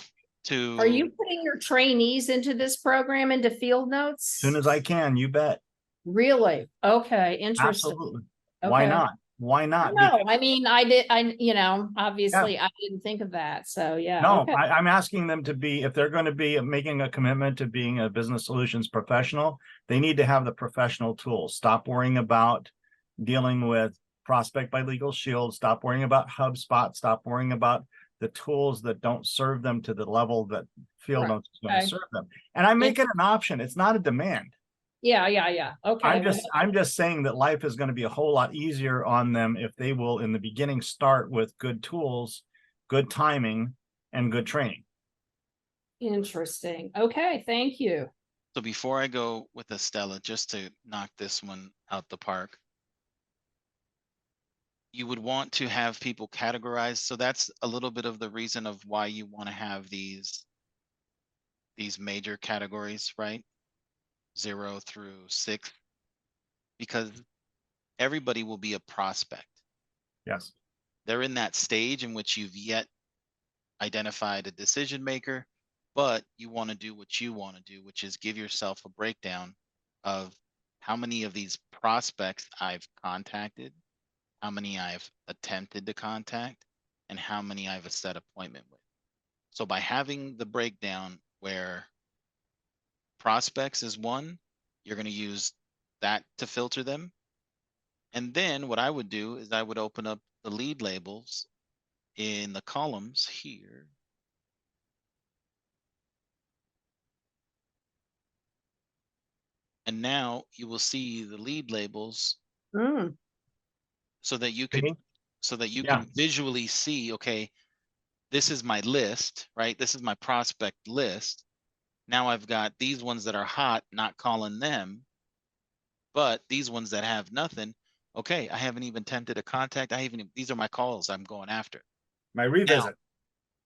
C: Are you putting your trainees into this program, into Fieldnotes?
D: As soon as I can, you bet.
C: Really? Okay, interesting.
D: Absolutely.
C: Okay.
D: Why not? Why not?
C: No, I mean, obviously I didn't think of that. So yeah.
D: No,
C: Okay.
D: I'm asking them to be, if they're going to be making a commitment to being a business solutions professional, they need to have the professional tools. Stop worrying about dealing with Prospect by Legal Shield. Stop worrying about HubSpot. Stop worrying about the tools that don't serve them to the level that Fieldnotes is going to serve them. And I make it an option. It's not a demand.
C: Yeah. Okay.
D: I'm just saying that life is going to be a whole lot easier on them if they will, in the beginning, start with good tools, good timing, and good training.
C: Interesting. Okay, thank you.
A: So before I go with Estella, just to knock this one out the park, you would want to have people categorized. So that's a little bit of the reason of why you want to have these major categories, right? 0 through 6, because everybody will be a prospect.
D: Yes.
A: They're in that stage in which you've yet identified a decision maker, but you want to do what you want to do, which is give yourself a breakdown of how many of these prospects I've contacted, how many I've attempted to contact, and how many I've a set appointment with. So by having the breakdown where prospects is 1, you're going to use that to filter them. And then what I would do is I would open up the lead labels in the columns here. And now you will see the lead labels so that you could can visually see, okay, this is my list, right? This is my prospect list. Now I've got these ones that are hot, not calling them, but these ones that have nothing, okay, I haven't even attempted a contact. These are my calls I'm going after.
D: My revisit.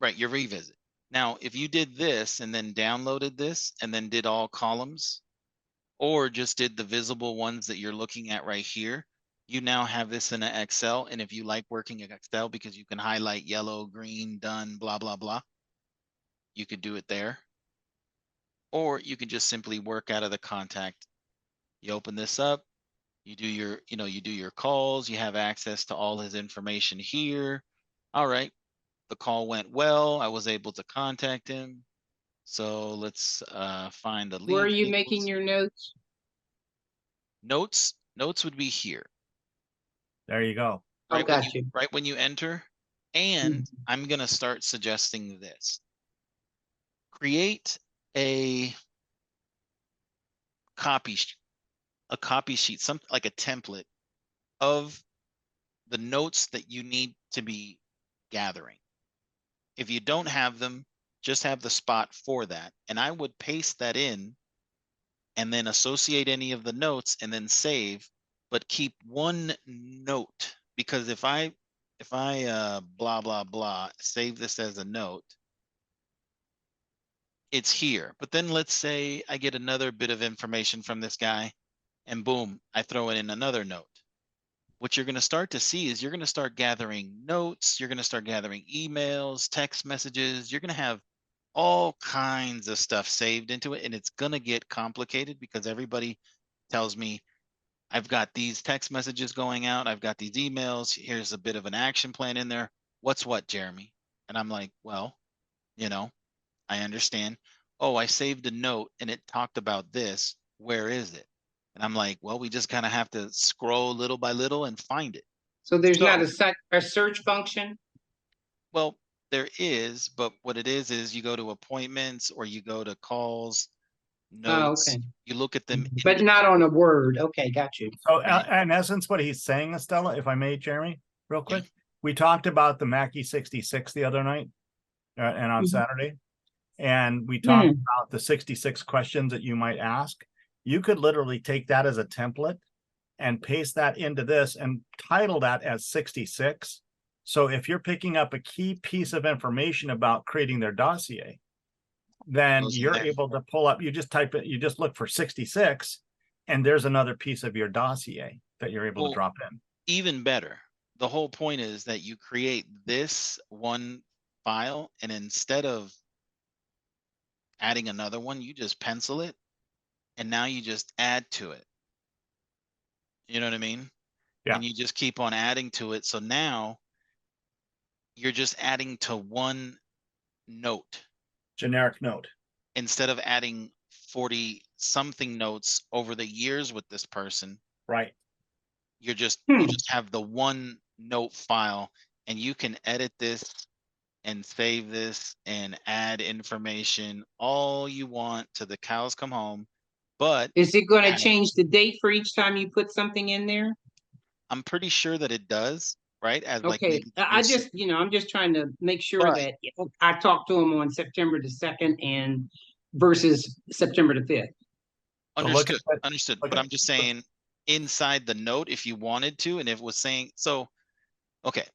A: Right, your revisit. Now, if you did this and then downloaded this and then did all columns, or just did the visible ones that you're looking at right here, you now have this in an Excel. And if you like working in Excel because you can highlight yellow, green, done, blah, blah, blah, you could do it there. Or you can just simply work out of the contact. You open this up, you do your, you do your calls, you have access to all his information here. All right, the call went well. I was able to contact him. So let's find the lead.
B: Where are you making your notes?
A: Notes would be here.
D: There you go.
B: Oh,
A: Right,
B: got you.
A: right when you enter. And I'm gonna start suggesting this. Create a copy sheet, something like a template of the notes that you need to be gathering. If you don't have them, just have the spot for that. And I would paste that in and then associate any of the notes and then save, but keep one note, because if I blah, blah, blah, save this as a note, it's here. But then let's say I get another bit of information from this guy and boom, I throw it in another note. What you're going to start to see is you're going to start gathering notes. You're going to start gathering emails, text messages. You're going to have all kinds of stuff saved into it. And it's going to get complicated because everybody tells me, I've got these text messages going out. I've got these emails. Here's a bit of an action plan in there. What's what, Jeremy? And I'm like, well, I understand. Oh, I saved a note and it talked about this. Where is it? And I'm like, well, we just kind of have to scroll little by little and find it.
B: So there's not a search function?
A: Well, there is, but what it is you go to appointments or you go to calls, notes,
B: okay.
A: you look at them.
B: But not on a Word. Okay, got you.
D: So
A: Right.
D: in essence, what he's saying, Estella, if I may, Jeremy, real quick,
A: Yeah.
D: we talked about the Mackie 66 the other night and on Saturday, and we talked about the 66 questions that you might ask. You could literally take that as a template and paste that into this and title that as 66. So if you're picking up a key piece of information about creating their dossier, then
A: Goes in
D: you're
A: there.
D: able to pull up, you just type it, you just look for 66, and there's another piece of your dossier that you're able to drop in.
A: Even better. The whole point is that you create this one file, and instead of adding another one, you just pencil it, and now you just add to it. You know what I mean?
D: Yeah.
A: And you just keep on adding to it. So now you're just adding to one note.
D: Generic note.
A: Instead of adding 40 something notes over the years with this person.
D: Right.
A: You just have the one note file, and you can edit this and save this and add information all you want to the cows come home. But
B: is it going to change the date for each time you put something in there?
A: I'm pretty sure that it does, right? As like
B: Okay,
A: maybe
B: I just, I'm just trying to make sure
A: But-
B: that I talked to him on September the 2nd and versus September the 5th.
A: understood, understood.
D: Okay.
A: But I'm just saying inside the note, if you wanted to, and if it was saying, so, okay,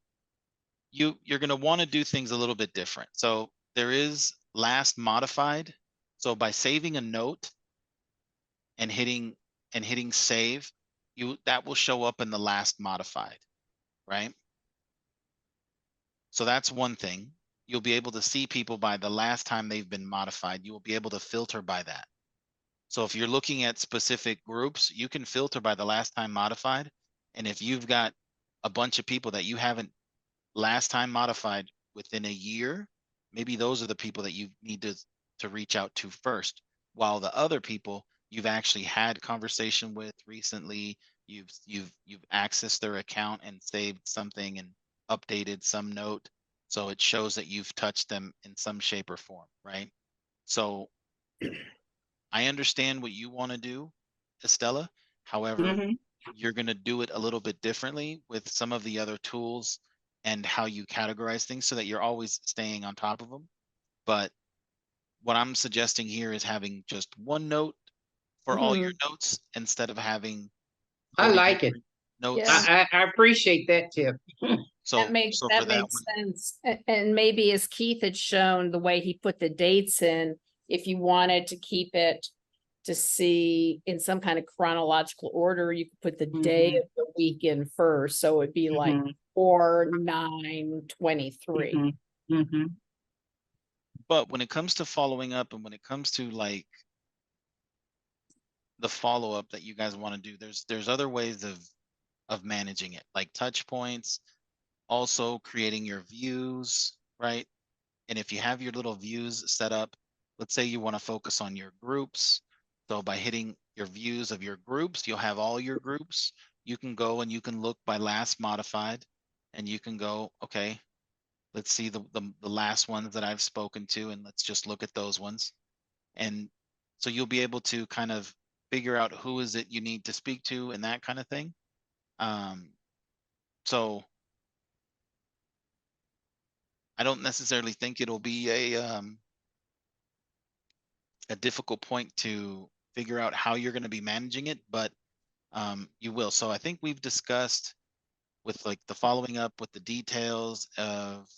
A: you're going to want to do things a little bit different. So there is last modified. So by saving a note and hitting save, that will show up in the last modified, right? So that's one thing. You'll be able to see people by the last time they've been modified. You will be able to filter by that. So if you're looking at specific groups, you can filter by the last time modified. And if you've got a bunch of people that you haven't last time modified within a year, maybe those are the people that you need to reach out to first, while the other people you've actually had conversation with recently, you've accessed their account and saved something and updated some note, so it shows that you've touched them in some shape or form, right? So I understand what you want to do, Estella. However, you're going to do it a little bit differently with some of the other tools. and how you categorize things so that you're always staying on top of them. But what I'm suggesting here is having just one note for all your notes instead of having
B: I
A: 40
B: like it.
A: different notes.
C: Yeah.
B: I appreciate that tip.
A: So,
C: That makes
A: for
C: that
A: that
C: makes
A: one,
C: sense. And maybe as Keith had shown, the way he put the dates in, if you wanted to keep it to see in some kind of chronological order, you could put the day
B: Mhm.
C: of the week in first. So it'd be like
B: Mhm.
C: 4/9/23.
B: Mhm. Mhm.
A: but when it comes to following up and when it comes to like the follow up that you guys want to do, there's other ways of managing it, like touch points, also creating your views, right? And if you have your little views set up, let's say you want to focus on your groups. So by hitting your views of your groups, you'll have all your groups. You can go and you can look by last modified, and you can go, okay, let's see the last ones that I've spoken to, and let's just look at those ones. And so you'll be able to kind of figure out who is it you need to speak to and that kind of thing. So I don't necessarily think it'll be a difficult point to figure out how you're going to be managing it, but you will. So I think we've discussed with like the following up with the details of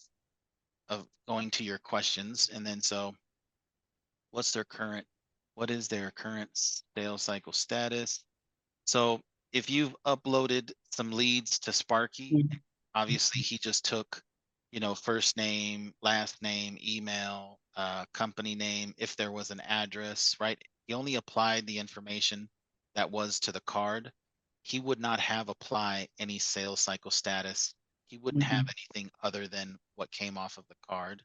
A: going to your questions, and then so what is their current sales cycle status? So if you've uploaded some leads to Sparky, obviously he just took, first name, last name, email, company name, if there was an address, right? He only applied the information that was to the card. He would not have apply any sales cycle status. He wouldn't have anything other than what came off of the card.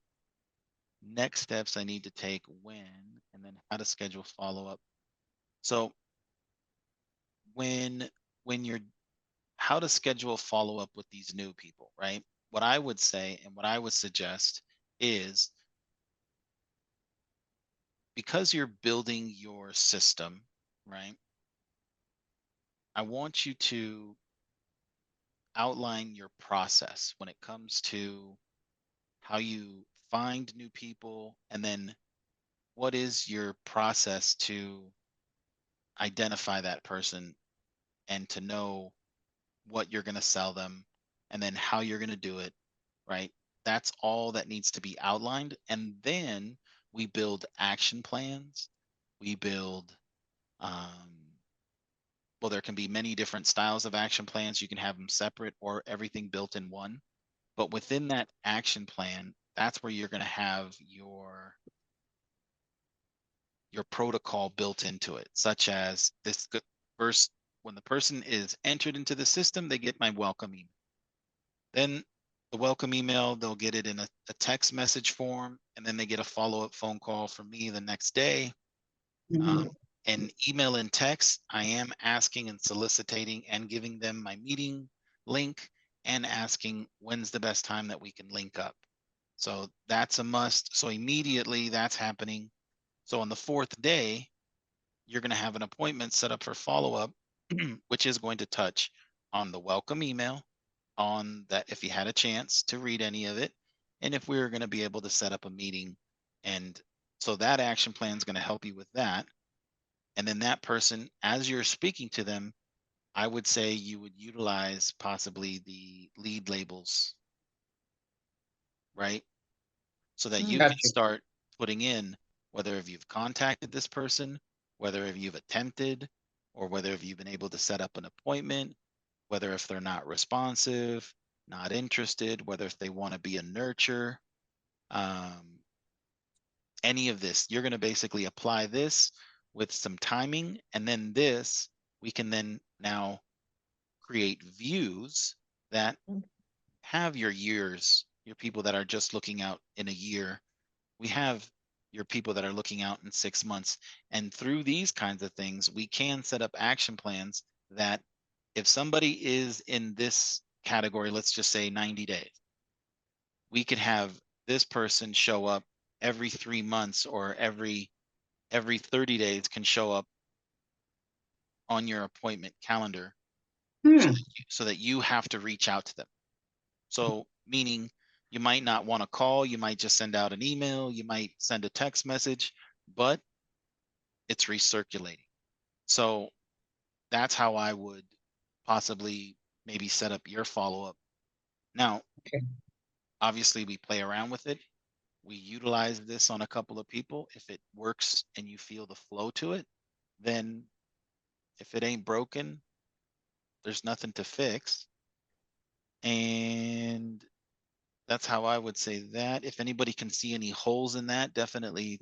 A: Next steps I need to take when, and then how to schedule follow-up. So when you're how to schedule follow-up with these new people, right? What I would say and what I would suggest is, because you're building your system, right? I want you to outline your process when it comes to how you find new people, and then what is your process to identify that person and to know what you're going to sell them and then how you're going to do it, right? That's all that needs to be outlined. And then we build action plans. We build, well, there can be many different styles of action plans. You can have them separate or everything built in one. But within that action plan, that's where you're going to have your protocol built into it, such as this first, when the person is entered into the system, they get my welcome email. Then the welcome email, they'll get it in a text message form, and then they get a follow-up phone call from me the next day. And email and text, I am asking and soliciting and giving them my meeting link and asking when's the best time that we can link up. So that's a must. So immediately that's happening. So on the fourth day, you're going to have an appointment set up for follow-up, which is going to touch on the welcome email, on that if you had a chance to read any of it, and if we were going to be able to set up a meeting. And so that action plan is going to help you with that. And then that person, as you're speaking to them, I would say you would utilize possibly the lead labels, right? So that you can
B: Gotcha.
A: start putting in whether if you've contacted this person, whether if you've attempted, or whether if you've been able to set up an appointment, whether if they're not responsive, not interested, whether if they want to be a nurture, any of this. You're going to basically apply this with some timing, and then this, we can then now create views that have your years, your people that are just looking out in a year. We have your people that are looking out in 6 months. And through these kinds of things, we can set up action plans that if somebody is in this category, let's just say 90 days, we could have this person show up every 3 months, or every 30 days can show up on your appointment calendar, so that you have to reach out to them. So meaning you might not want to call, you might just send out an email, you might send a text message, but it's recirculating. So that's how I would possibly maybe set up your follow-up. Now,
B: Okay.
A: obviously we play around with it. We utilize this on a couple of people. If it works and you feel the flow to it, then if it ain't broken, there's nothing to fix. And that's how I would say that. If anybody can see any holes in that, definitely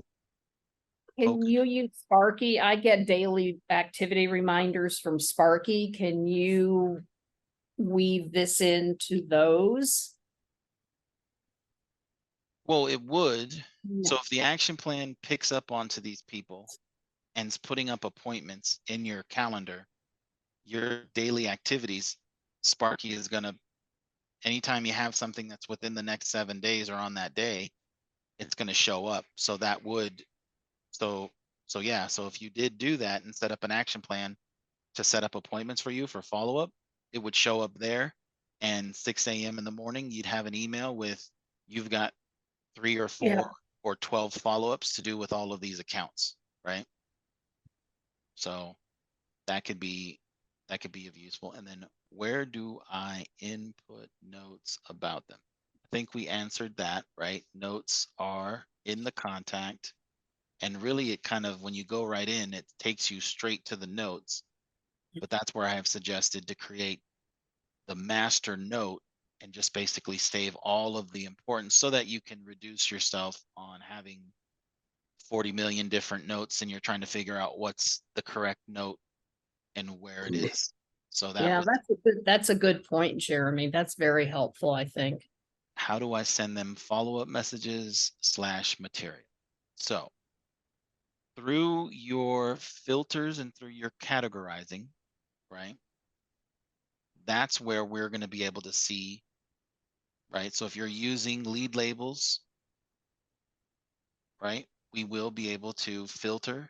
C: Can
A: poke.
C: you use Sparky? I get daily activity reminders from Sparky. Can you weave this into those?
A: Well, it would. So if the action plan picks up onto these people and is putting up appointments in your calendar, your daily activities, Sparky is going to, anytime you have something that's within the next 7 days or on that day, it's going to show up. So that would, so yeah, so if you did do that and set up an action plan to set up appointments for you for follow-up, it would show up there. And 6 a.m. in the morning, you'd have an email with, you've got 3 or 4
C: Yeah.
A: or 12 follow-ups to do with all of these accounts, right? So that could be of useful. And then where do I input notes about them? I think we answered that, right? Notes are in the contact. And really it kind of, when you go right in, it takes you straight to the notes. But that's where I have suggested to create the master note and just basically save all of the importance so that you can reduce yourself on having 40 million different notes and you're trying to figure out what's the correct note and where it is. So that
C: Yeah,
A: was,
C: that's a good point, Jeremy. That's very helpful, I think.
A: how do I send them follow-up messages / material? So through your filters and through your categorizing, right? That's where we're going to be able to see, right? So if you're using lead labels, right, we will be able to filter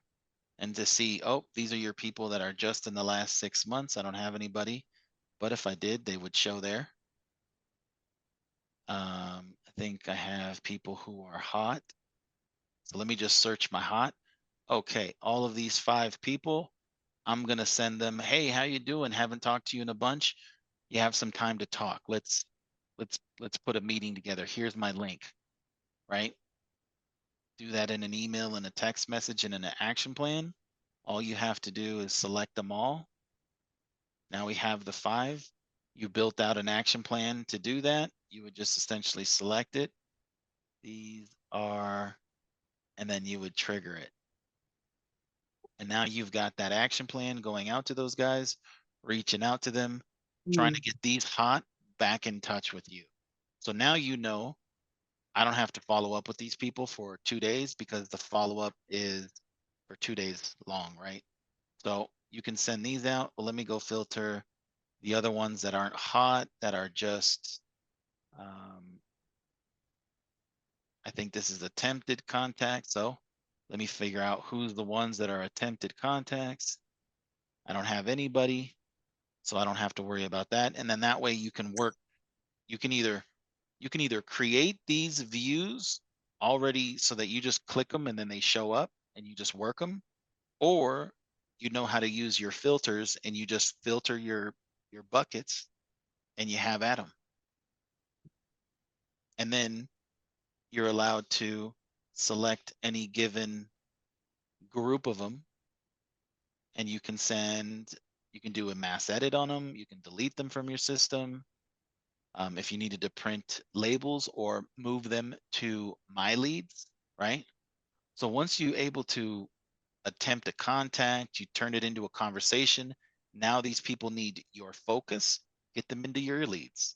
A: and to see, oh, these are your people that are just in the last 6 months. I don't have anybody, but if I did, they would show there. I think I have people who are hot. So let me just search my hot. Okay, all of these 5 people, I'm gonna send them, hey, how you doing? Haven't talked to you in a bunch. You have some time to talk. Let's put a meeting together. Here's my link, right? Do that in an email and a text message and in an action plan. All you have to do is select them all. Now we have the 5. You built out an action plan to do that. You would just essentially select it. These are, and then you would trigger it. And now you've got that action plan going out to those guys, reaching out to them, trying to get these hot back in touch with you. So now you know I don't have to follow up with these people for 2 days because the follow-up is for 2 days long, right? So you can send these out. Well, let me go filter the other ones that aren't hot, that are just, I think this is attempted contact. So let me figure out who's the ones that are attempted contacts. I don't have anybody, so I don't have to worry about that. And then that way you can work, you can either create these views already so that you just click them and then they show up and you just work them, or you know how to use your filters and you just filter your buckets and you have at them. And then you're allowed to select any given group of them and you can do a mass edit on them. You can delete them from your system. If you needed to print labels or move them to my leads, right? So once you're able to attempt a contact, you turn it into a conversation. Now these people need your focus, get them into your leads.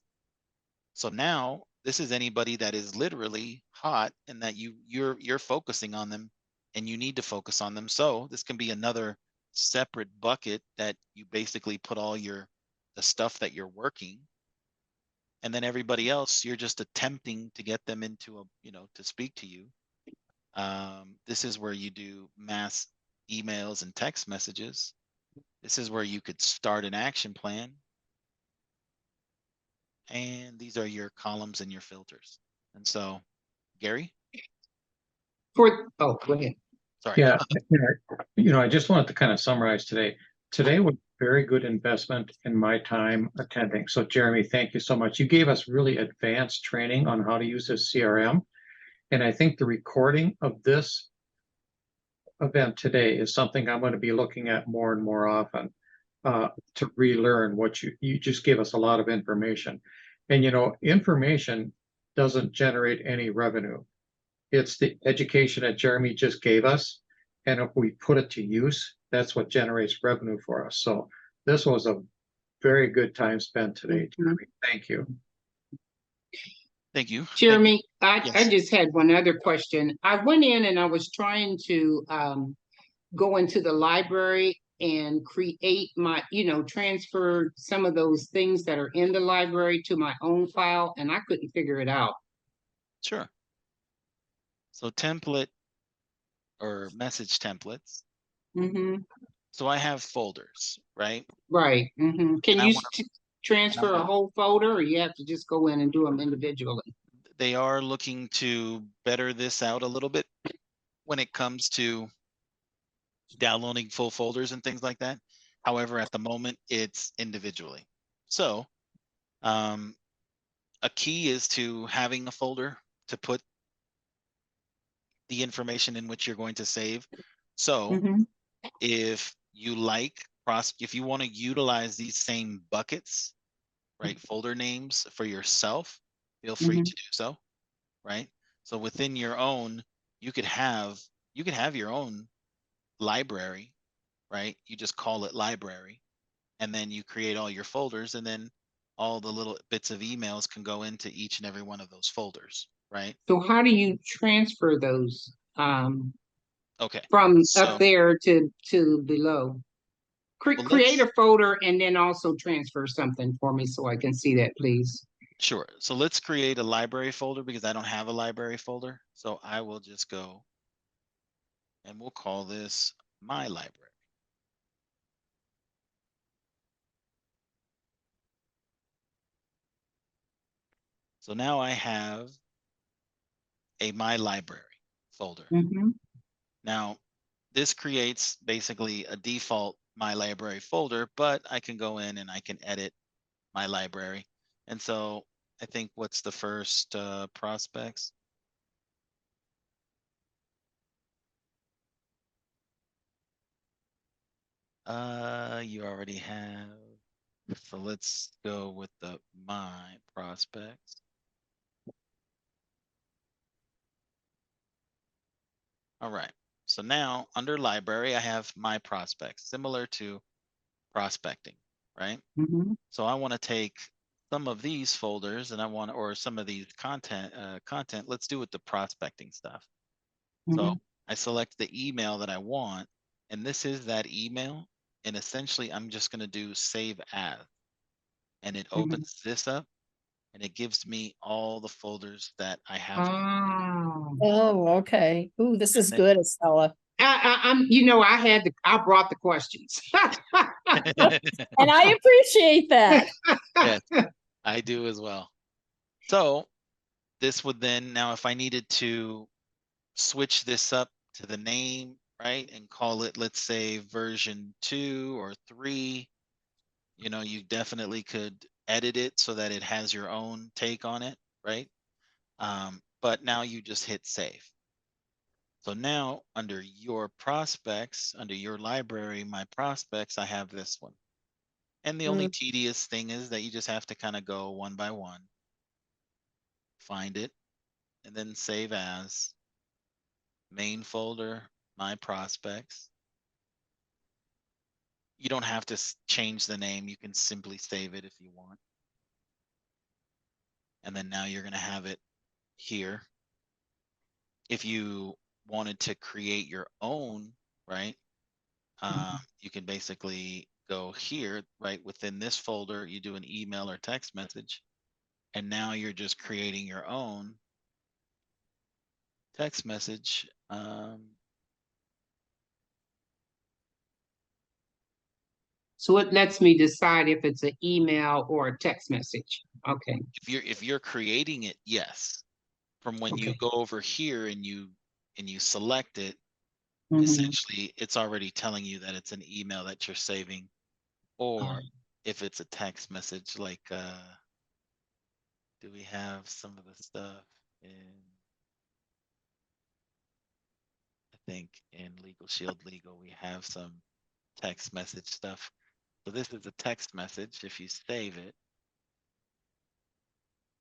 A: So now this is anybody that is literally hot and that you're focusing on them and you need to focus on them. So this can be another separate bucket that you basically put all the stuff that you're working, and then everybody else you're just attempting to get them into to speak to you. This is where you do mass emails and text messages. This is where you could start an action plan. And these are your columns and your filters. And so, Gary,
B: Oh, go ahead.
A: sorry.
E: Yeah, I just wanted to kind of summarize today. Today was very good investment in my time attending. So Jeremy, thank you so much. You gave us really advanced training on how to use this CRM. And I think the recording of this event today is something I'm going to be looking at more and more often to relearn what you just gave us a lot of information. And information doesn't generate any revenue. It's the education that Jeremy just gave us. And if we put it to use, that's what generates revenue for us. So this was a very good time spent today, Jeremy. Thank you.
A: Thank you.
B: Jeremy, I
A: Yes.
B: just had one other question. I went in and I was trying to go into the library and create my, transfer some of those things that are in the library to my own file, and I couldn't figure it out.
A: Sure. So template or message templates.
B: Mm-hmm.
A: So I have folders, right?
B: Right. Mm-hmm. Can
A: And I
B: you
A: wanna-
B: transfer a whole folder, or you have to just go in and do them individually?
A: They are looking to better this out a little bit when it comes to downloading full folders and things like that. However, at the moment, it's individually. So a key is to having a folder to put the information in which you're going to save. So
B: Mm-hmm.
A: if you if you want to utilize these same buckets, right, folder names for yourself, feel free
B: Mm-hmm.
A: to do so, right? So within your own, you could have your own library, right? You just call it library, and then you create all your folders, and then all the little bits of emails can go into each and every one of those folders, right?
B: So how do you transfer those
A: Okay.
B: from
A: So,
B: up there to below?
A: well,
B: Create a folder and then also transfer something for me so I can see that, please.
A: sure. So let's create a library folder because I don't have a library folder. So I will just go and we'll call this my library. So now I have a my library folder.
B: Mm-hmm.
A: Now, this creates basically a default my library folder, but I can go in and I can edit my library. And so I think what's the first prospects? You already have. So let's go with the my prospects. All right. So now under library, I have my prospects, similar to prospecting, right?
B: Mm-hmm.
A: So I want to take some of these folders and or some of these content, let's do with the prospecting stuff. So I select the email that I want, and this is that email. And essentially I'm just going to do save as, and it opens this up and it gives me all the folders that I have.
C: Oh, okay. Ooh, this is
A: then-
C: good, Estella.
B: I brought the questions.
C: And I appreciate that.
A: Yes, I do as well. So this would then, now if I needed to switch this up to the name, right, and call it, let's say version 2 or 3, you definitely could edit it so that it has your own take on it, right? But now you just hit save. So now under your prospects, under your library, my prospects, I have this one. And the only tedious thing is that you just have to kind of go one by one, find it, and then save as, main folder, my prospects. You don't have to change the name. You can simply save it if you want. And then now you're going to have it here. If you wanted to create your own, right, you can basically go here, right, within this folder, you do an email or text message, and now you're just creating your own text message.
B: So it lets me decide if it's an email or a text message. Okay.
A: If you're creating it, yes. From when you
B: Okay.
A: go over here and you select it,
B: Mhm.
A: essentially it's already telling you that it's an email that you're saving, or if it's a text message, like do we have some of the stuff in, I think in Legal Shield Legal we have some text message stuff. So this is a text message. If you save it,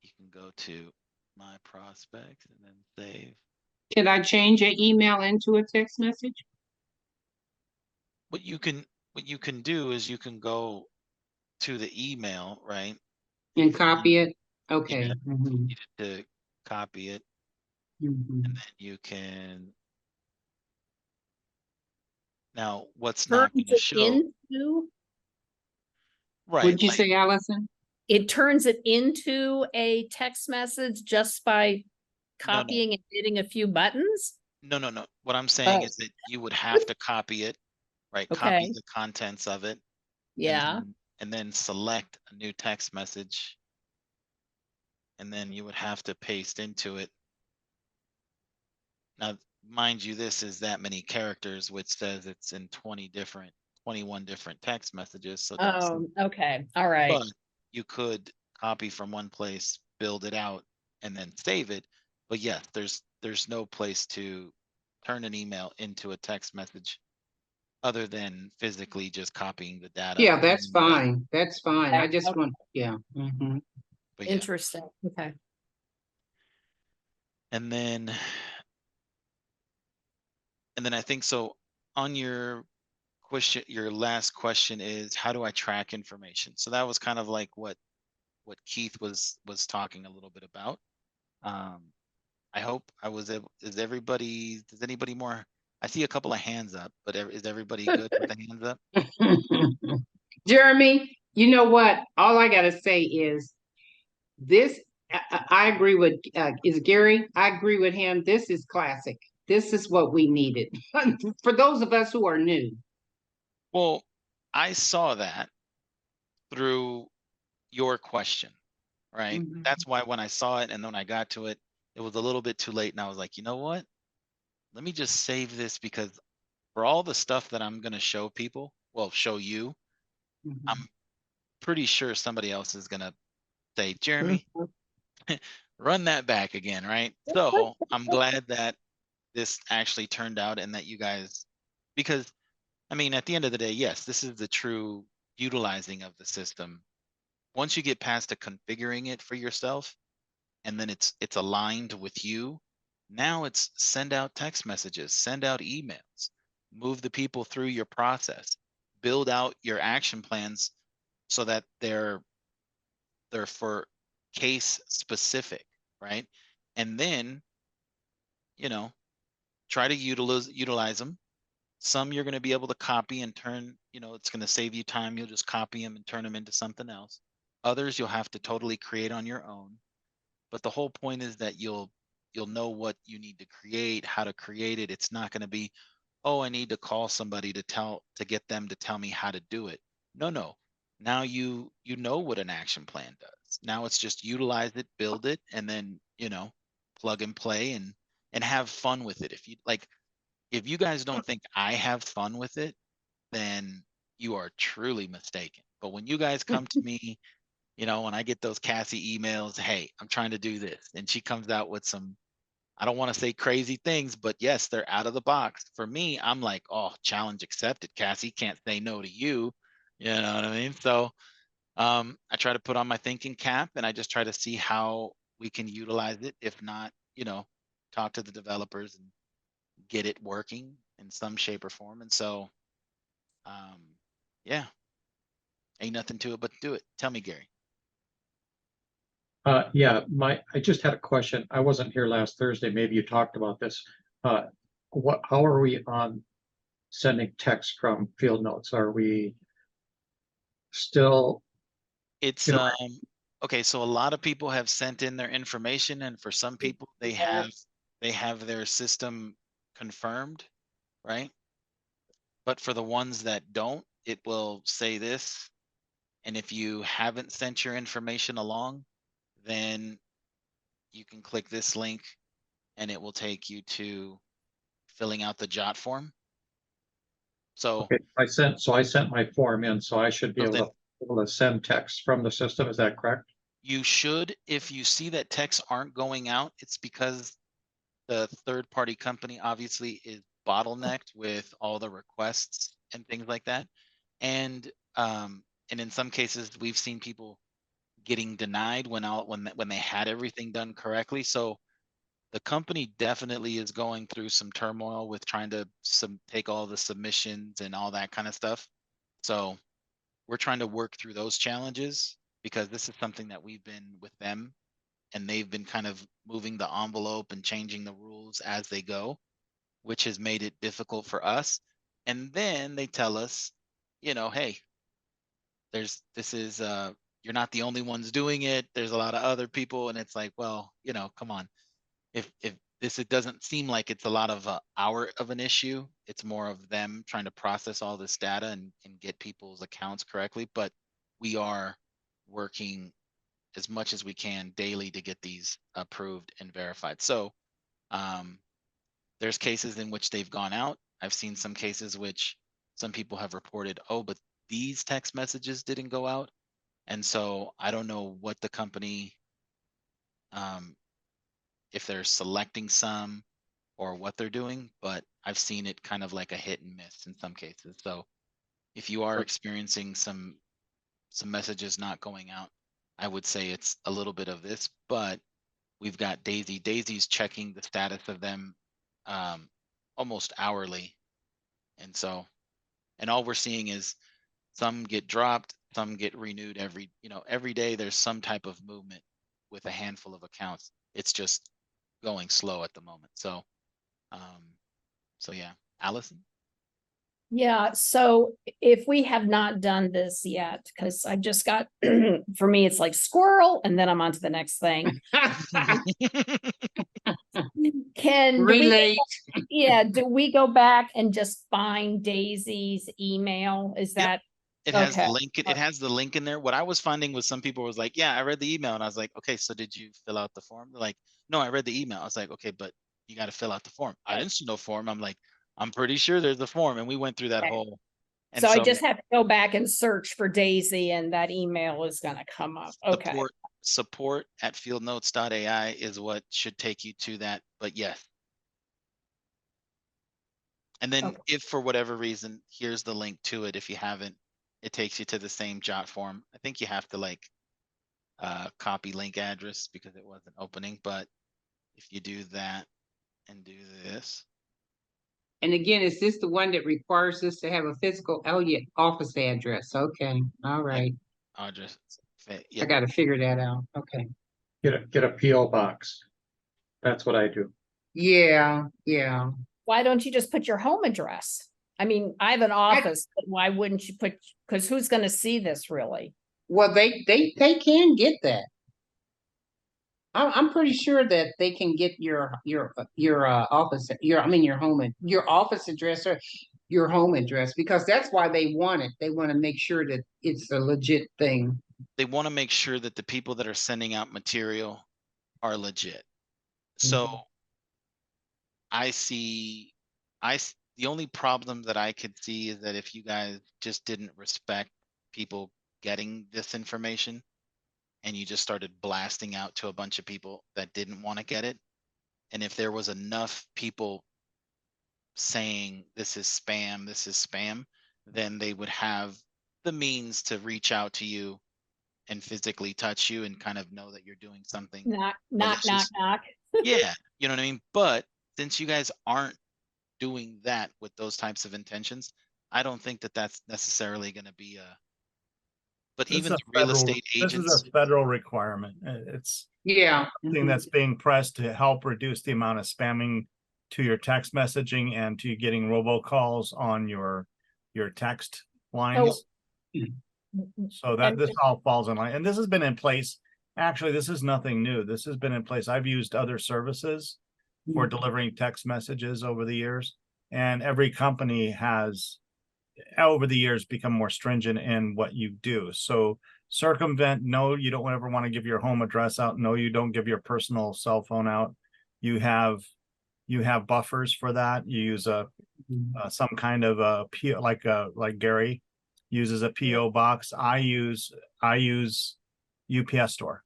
A: you can go to my prospects and then save.
B: Can I change an email into a text message?
A: What you can do is you can go to the email, right?
B: And copy it?
A: Yeah,
B: Okay.
A: you
B: Mhm.
A: need to copy it,
B: Mhm.
A: and then you can. Now, what's not
C: Turns
A: going to
C: it
A: show,
C: into,
A: right?
B: What'd you
A: Like,
B: say, Allison?
C: it turns it into a text message just by
A: no, no,
C: copying and hitting a few buttons?
A: no. What I'm saying
C: Oh,
A: is that you would have to copy it, right? Copy
C: okay,
A: the contents of it,
C: yeah.
A: and then select a new text message, and then you would have to paste into it. Now, mind you, this is that many characters, which says it's in 21 different text messages. So don't,
C: Oh, okay, all right.
A: but you could copy from one place, build it out, and then save it. But yes, there's no place to turn an email into a text message other than physically just copying the data.
B: Yeah, that's
A: That.
B: fine. That's fine. I just
C: Okay,
B: want, yeah. Mhm.
A: But yeah,
C: interesting, okay.
A: and then I think so on your question, your last question is how do I track information? So that was kind of like what Keith was talking a little bit about. Um, I hope I was able. Is everybody? Does anybody more? I see a couple of hands up, but is everybody good with the hands up?
B: Jeremy, you know what? All I gotta say is this, I agree with, is Gary? I agree with him. This is classic. This is what we needed for those of us who are new.
A: Well, I saw that through your question, right?
B: Mhm.
A: That's why when I saw it and then I got to it, it was a little bit too late, and I was like, you know what? Let me just save this because for all the stuff that I'm gonna show people, well, show you,
B: Mhm.
A: I'm pretty sure somebody else is gonna say, Jeremy,
C: Mhm.
A: run that back again, right? So I'm glad that this actually turned out and that you guys, because I mean, at the end of the day, yes, this is the true utilizing of the system. Once you get past to configuring it for yourself, and then it's aligned with you, now it's send out text messages, send out emails, move the people through your process, build out your action plans so that they're for case specific, right? And then, you know, try to utilize them. Some you're going to be able to copy and turn, it's going to save you time. You'll just copy them and turn them into something else. Others you'll have to totally create on your own. But the whole point is that you'll know what you need to create, how to create it. It's not going to be, oh, I need to call somebody to get them to tell me how to do it. No. Now you know what an action plan does. Now it's just utilize it, build it, and then, plug and play and have fun with it. If you guys don't think I have fun with it, then you are truly mistaken. But when you guys come to me, when I get those Cassie emails, hey, I'm trying to do this, and she comes out with some, I don't want to say crazy things, but yes, they're out of the box. For me, I'm like, oh, challenge accepted. Cassie can't say no to you. You know what I mean? So I try to put on my thinking cap and I just try to see how we can utilize it. If not, talk to the developers and get it working in some shape or form. And so, um, yeah, ain't nothing to it but do it. Tell me, Gary.
E: Yeah, I just had a question. I wasn't here last Thursday. Maybe you talked about this. How are we on sending text from Fieldnotes? Are we still,
A: It's
E: you know,
A: okay, so a lot of people have sent in their information, and for some people they have their system confirmed, right? But for the ones that don't, it will say this. And if you haven't sent your information along, then you can click this link and it will take you to filling out the jot form. So,
E: Okay, I sent my form in, so I should be
A: so then
E: able to send text from the system. Is that correct?
A: you should, if you see that texts aren't going out, it's because the third party company obviously is bottlenecked with all the requests and things like that. And in some cases we've seen people getting denied when they had everything done correctly. So the company definitely is going through some turmoil with trying to take all the submissions and all that kind of stuff. So we're trying to work through those challenges because this is something that we've been with them, and they've been kind of moving the envelope and changing the rules as they go, which has made it difficult for us. And then they tell us, hey, you're not the only ones doing it. There's a lot of other people. And it's like, well, come on. If it doesn't seem like it's a lot of hour of an issue, it's more of them trying to process all this data and get people's accounts correctly. But we are working as much as we can daily to get these approved and verified. So there's cases in which they've gone out. I've seen some cases which some people have reported, oh, but these text messages didn't go out. And so I don't know what the company, if they're selecting some or what they're doing, but I've seen it kind of like a hit and miss in some cases. So if you are experiencing some messages not going out, I would say it's a little bit of this, but we've got Daisy. Daisy's checking the status of them almost hourly. And so, and all we're seeing is some get dropped, some get renewed every day. There's some type of movement with a handful of accounts. It's just going slow at the moment. So, yeah, Allison.
C: Yeah, so if we have not done this yet, because I just got, for me, it's like squirrel, and then I'm on to the next thing.
B: Relate.
C: Do we go back and just find Daisy's email? Is that?
A: It has the link. It has the link in there. What I was finding was some people was like, yeah, I read the email. And I was like, okay, so did you fill out the form? They're like, no, I read the email. I was like, okay, but you got to fill out the form. I didn't see no form. I'm like, I'm pretty sure there's a form. And we went through that whole. And
C: so I just have to go back and search for Daisy, and that email is going to come up. Okay.
A: Support at fieldnotes.ai is what should take you to that. But yes. And then if for whatever reason, here's the link to it. If you haven't, it takes you to the same jot form. I think you have to copy link address because it wasn't opening. But if you do that and do this.
B: And again, is this the one that requires us to have a physical office address? Okay. All right.
A: Address.
B: I got to figure that out. Okay.
E: Get a PO box. That's what I do.
B: Yeah.
C: Why don't you just put your home address? I mean, I have an office, but why wouldn't you put, because who's going to see this really?
B: Well, they can get that. I'm pretty sure that they can get your office, your office address or your home address, because that's why they want it. They want to make sure that it's a legit thing.
A: They want to make sure that the people that are sending out material are legit. So the only problem that I could see is that if you guys just didn't respect people getting this information and you just started blasting out to a bunch of people that didn't want to get it, and if there was enough people saying this is spam, then they would have the means to reach out to you and physically touch you and kind of know that you're doing something.
C: Knock.
A: Yeah, you know what I mean? But since you guys aren't doing that with those types of intentions, I don't think that that's necessarily going to be but even the real estate agents.
D: This is a federal requirement. It's something that's being pressed to help reduce the amount of spamming to your text messaging and to getting robocalls on your text lines. So that this all falls in line. And this has been in place. Actually, this is nothing new. This has been in place. I've used other services for delivering text messages over the years, and every company has over the years become more stringent in what you do. So circumvent, no, you don't ever want to give your home address out. No, you don't give your personal cell phone out. You have buffers for that. You use some kind of a like Gary uses a PO box. I use UPS store.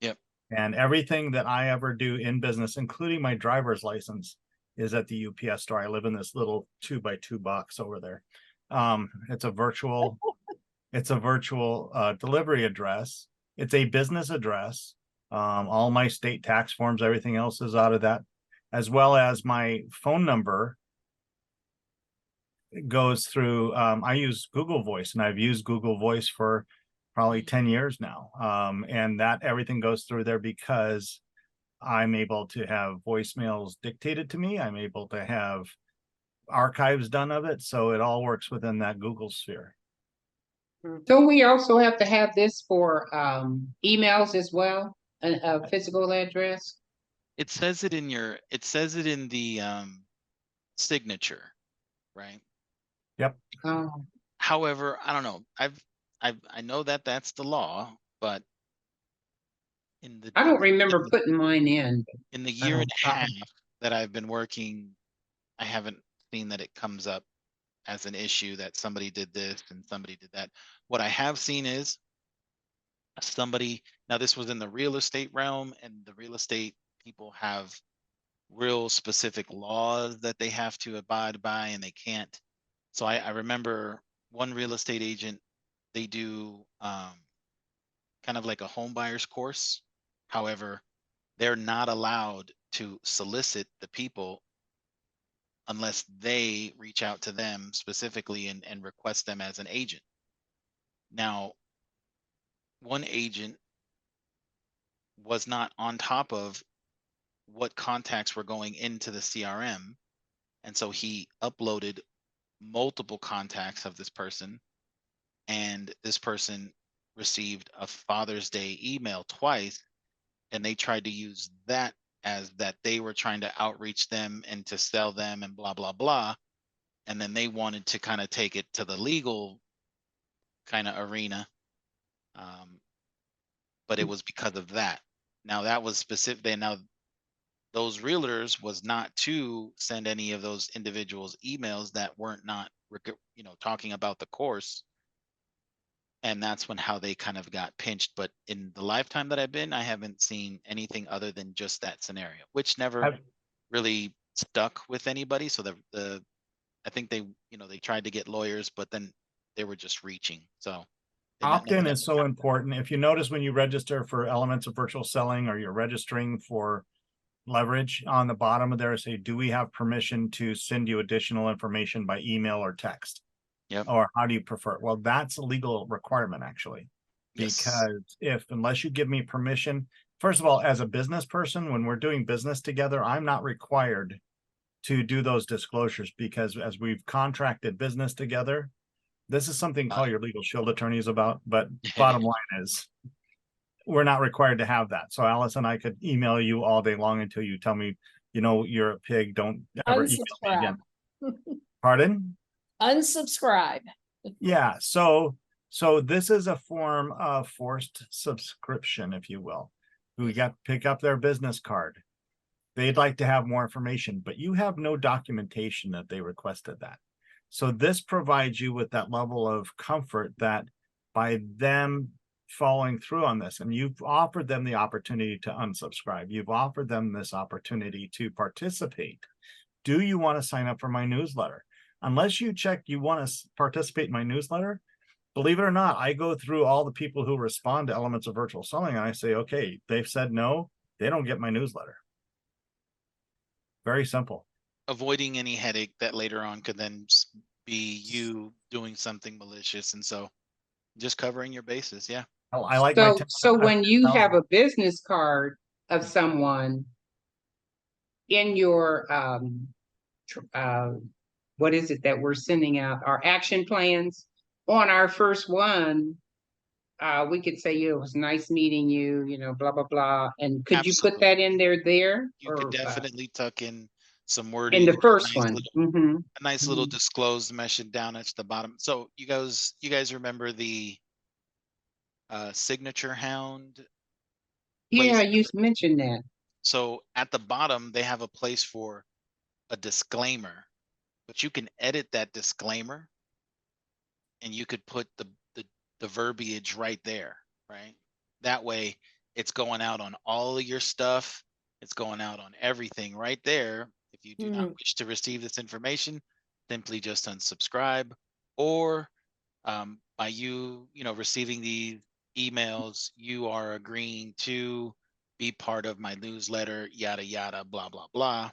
A: Yep.
D: And everything that I ever do in business, including my driver's license, is at the UPS store. I live in this little 2x2 box over there. It's a virtual delivery address. It's a business address. All my state tax forms, everything else is out of that, as well as my phone number goes through. I use Google Voice, and I've used Google Voice for probably 10 years now. And that everything goes through there because I'm able to have voicemails dictated to me. I'm able to have archives done of it. So it all works within that Google sphere.
B: Don't we also have to have this for emails as well, a physical address?
A: It says it in the signature, right?
D: Yep.
B: Oh,
A: However, I don't know. I know that that's the law, but
B: I don't remember putting mine in.
A: in the
B: I
A: year and
B: don't
A: a half
B: copy.
A: that I've been working, I haven't seen that it comes up as an issue that somebody did this and somebody did that. What I have seen is now this was in the real estate realm, and the real estate people have real specific laws that they have to abide by, and they can't. So I remember one real estate agent, they do kind of like a home buyer's course. However, they're not allowed to solicit the people unless they reach out to them specifically and request them as an agent. Now, one agent was not on top of what contacts were going into the CRM. And so he uploaded multiple contacts of this person, and this person received a Father's Day email twice, and they tried to use that as that they were trying to outreach them and to sell them and blah blah blah, and then they wanted to kind of take it to the legal kind of arena, but it was because of that. Now that was specific. Now those realtors was not to send any of those individuals emails that weren't not talking about the course, and that's when how they kind of got pinched. But in the lifetime that I've been, I haven't seen anything other than just that scenario, which never really stuck with anybody. So I think they tried to get lawyers, but then they were just reaching. So
D: Opt-in is so important. If you notice when you register for elements of virtual selling, or you're registering for leverage, on the bottom of there say, do we have permission to send you additional information by email or text?
A: Yep.
D: Or how do you prefer? Well, that's a legal requirement, actually.
A: Yes.
D: Because unless you give me permission, first of all, as a business person, when we're doing business together, I'm not required to do those disclosures, because as we've contracted business together, this is something call your legal shield attorneys about, but bottom line is we're not required to have that. So Alice and I could email you all day long until you tell me, you're a pig, don't ever email me again. Pardon?
C: Unsubscribe.
D: Yeah, so this is a form of forced subscription, if you will. We got to pick up their business card. They'd like to have more information, but you have no documentation that they requested that. So this provides you with that level of comfort that by them following through on this, and you've offered them the opportunity to unsubscribe, you've offered them this opportunity to participate. Do you want to sign up for my newsletter? Unless you check you want to participate in my newsletter, believe it or not, I go through all the people who respond to Elements of Virtual Selling, and I say, okay, they've said no, they don't get my newsletter. Very simple.
A: Avoiding any headache that later on could then be you doing something malicious. And so just covering your bases. Yeah.
D: I like
B: so when you have a business card of someone in your what is it that we're sending out, our action plans, on our first one, we could say, it was nice meeting you, blah blah blah. And could you put that in there?
A: You could definitely tuck in some
B: In
A: wording,
B: the first
A: nice
B: one.
A: little,
B: Mhm.
A: a nice little disclosed message down at the bottom. So you guys remember the signature hound place?
B: Yeah, you mentioned that.
A: So at the bottom, they have a place for a disclaimer, but you can edit that disclaimer and you could put the verbiage right there, right? That way it's going out on all of your stuff. It's going out on everything right there. If you do not wish to receive this information, simply just unsubscribe, or by you receiving these emails, you are agreeing to be part of my newsletter, yada yada, blah blah blah,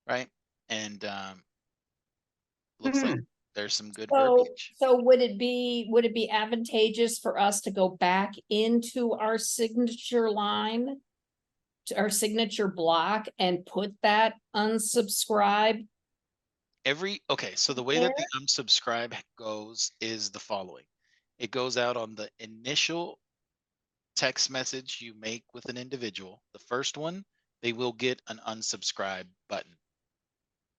A: right? And looks like there's some good verbiage.
C: So would it be advantageous for us to go back into our signature line? To our signature block and put that unsubscribe?
A: Okay, so the way that the unsubscribe goes is the following. It goes out on the initial text message you make with an individual. The first one, they will get an unsubscribe button.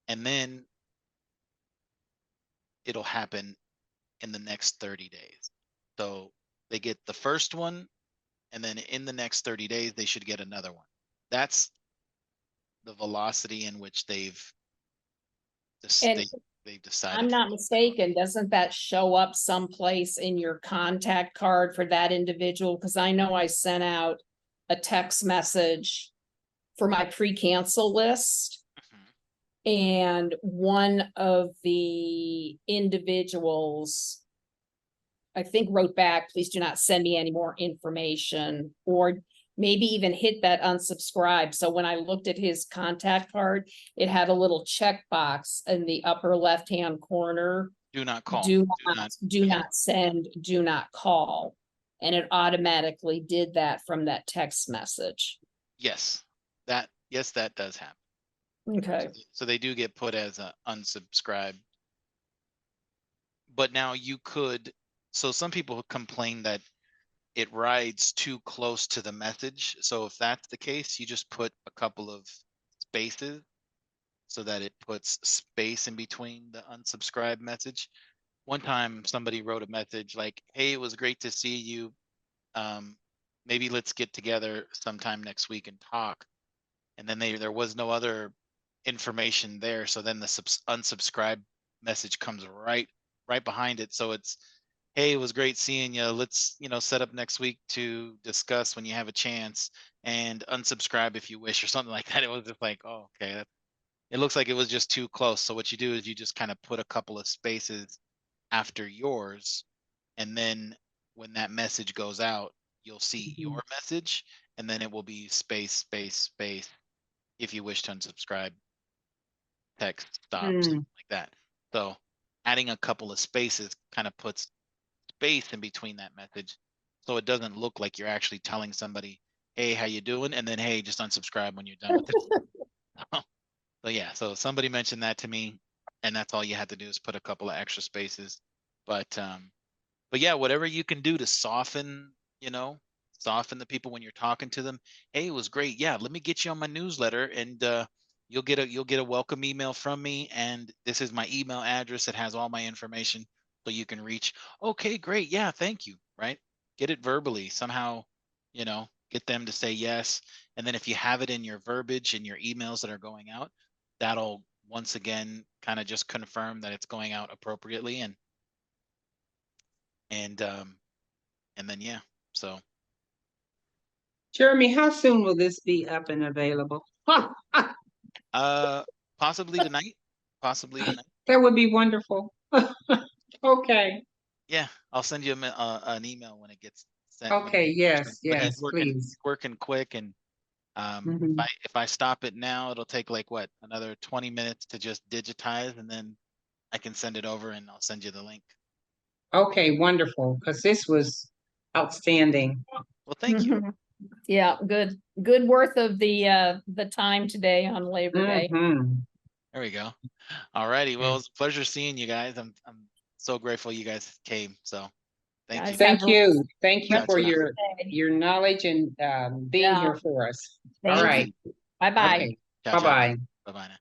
A: And then it'll happen in the next 30 days. So they get the first one, and then in the next 30 days, they should get another one. That's the velocity in which they've
C: And
A: decided.
C: I'm not mistaken, doesn't that show up someplace in your contact card for that individual? Because I know I sent out a text message for my pre-cancel list. And one of the individuals, I think, wrote back, please do not send me any more information, or maybe even hit that unsubscribe. So when I looked at his contact card, it had a little checkbox in the upper left-hand corner.
A: Do not call.
C: Do not send, do not call. And it automatically did that from that text message.
A: Yes, that does happen.
C: Okay.
A: So they do get put as a unsubscribe. But now you could, so some people complain that it rides too close to the message. So if that's the case, you just put a couple of spaces so that it puts space in between the unsubscribe message. One time somebody wrote a message like, hey, it was great to see you. Maybe let's get together sometime next week and talk. And then there was no other information there. So then the unsubscribe message comes right behind it. So it's, hey, it was great seeing you. Let's, set up next week to discuss when you have a chance, and unsubscribe if you wish, or something like that. It was just like, oh, okay. It looks like it was just too close. So what you do is you just kind of put a couple of spaces after yours. And then when that message goes out, you'll see your message, and then it will be space, space, space. If you wish to unsubscribe, text, stop, something like that. So adding a couple of spaces kind of puts space in between that message, so it doesn't look like you're actually telling somebody, hey, how you doing? And then, hey, just unsubscribe when you're done with it. So yeah, so somebody mentioned that to me, and that's all you had to do is put a couple of extra spaces. But yeah, whatever you can do to soften the people when you're talking to them. Hey, it was great. Yeah, let me get you on my newsletter, and you'll get a welcome email from me, and this is my email address. It has all my information, so you can reach. Okay, great. Yeah, thank you. Right? Get it verbally somehow, get them to say yes. And then if you have it in your verbiage in your emails that are going out, that'll once again kind of just confirm that it's going out appropriately, and then yeah, so.
B: Jeremy, how soon will this be up and available?
A: Possibly tonight.
B: That would be wonderful. Okay.
A: Yeah, I'll send you an email when it gets sent.
B: Okay, yes,
A: But he's
B: please.
A: working quick, and if I stop it now, it'll take like what, another 20 minutes to just digitize, and then I can send it over, and I'll send you the link.
B: Okay, wonderful, because this was outstanding.
A: Well, thank you.
C: Yeah, good worth of the time today on Labor Day.
A: There we go. All righty. Well, it's a pleasure seeing you guys. I'm so grateful you guys came. So thank you.
B: Thank you. Thank you
A: That's
B: for
A: fine.
B: your knowledge and being here for us. All right.
C: Bye-bye.
B: Okay. Bye-bye.
A: Bye bye now.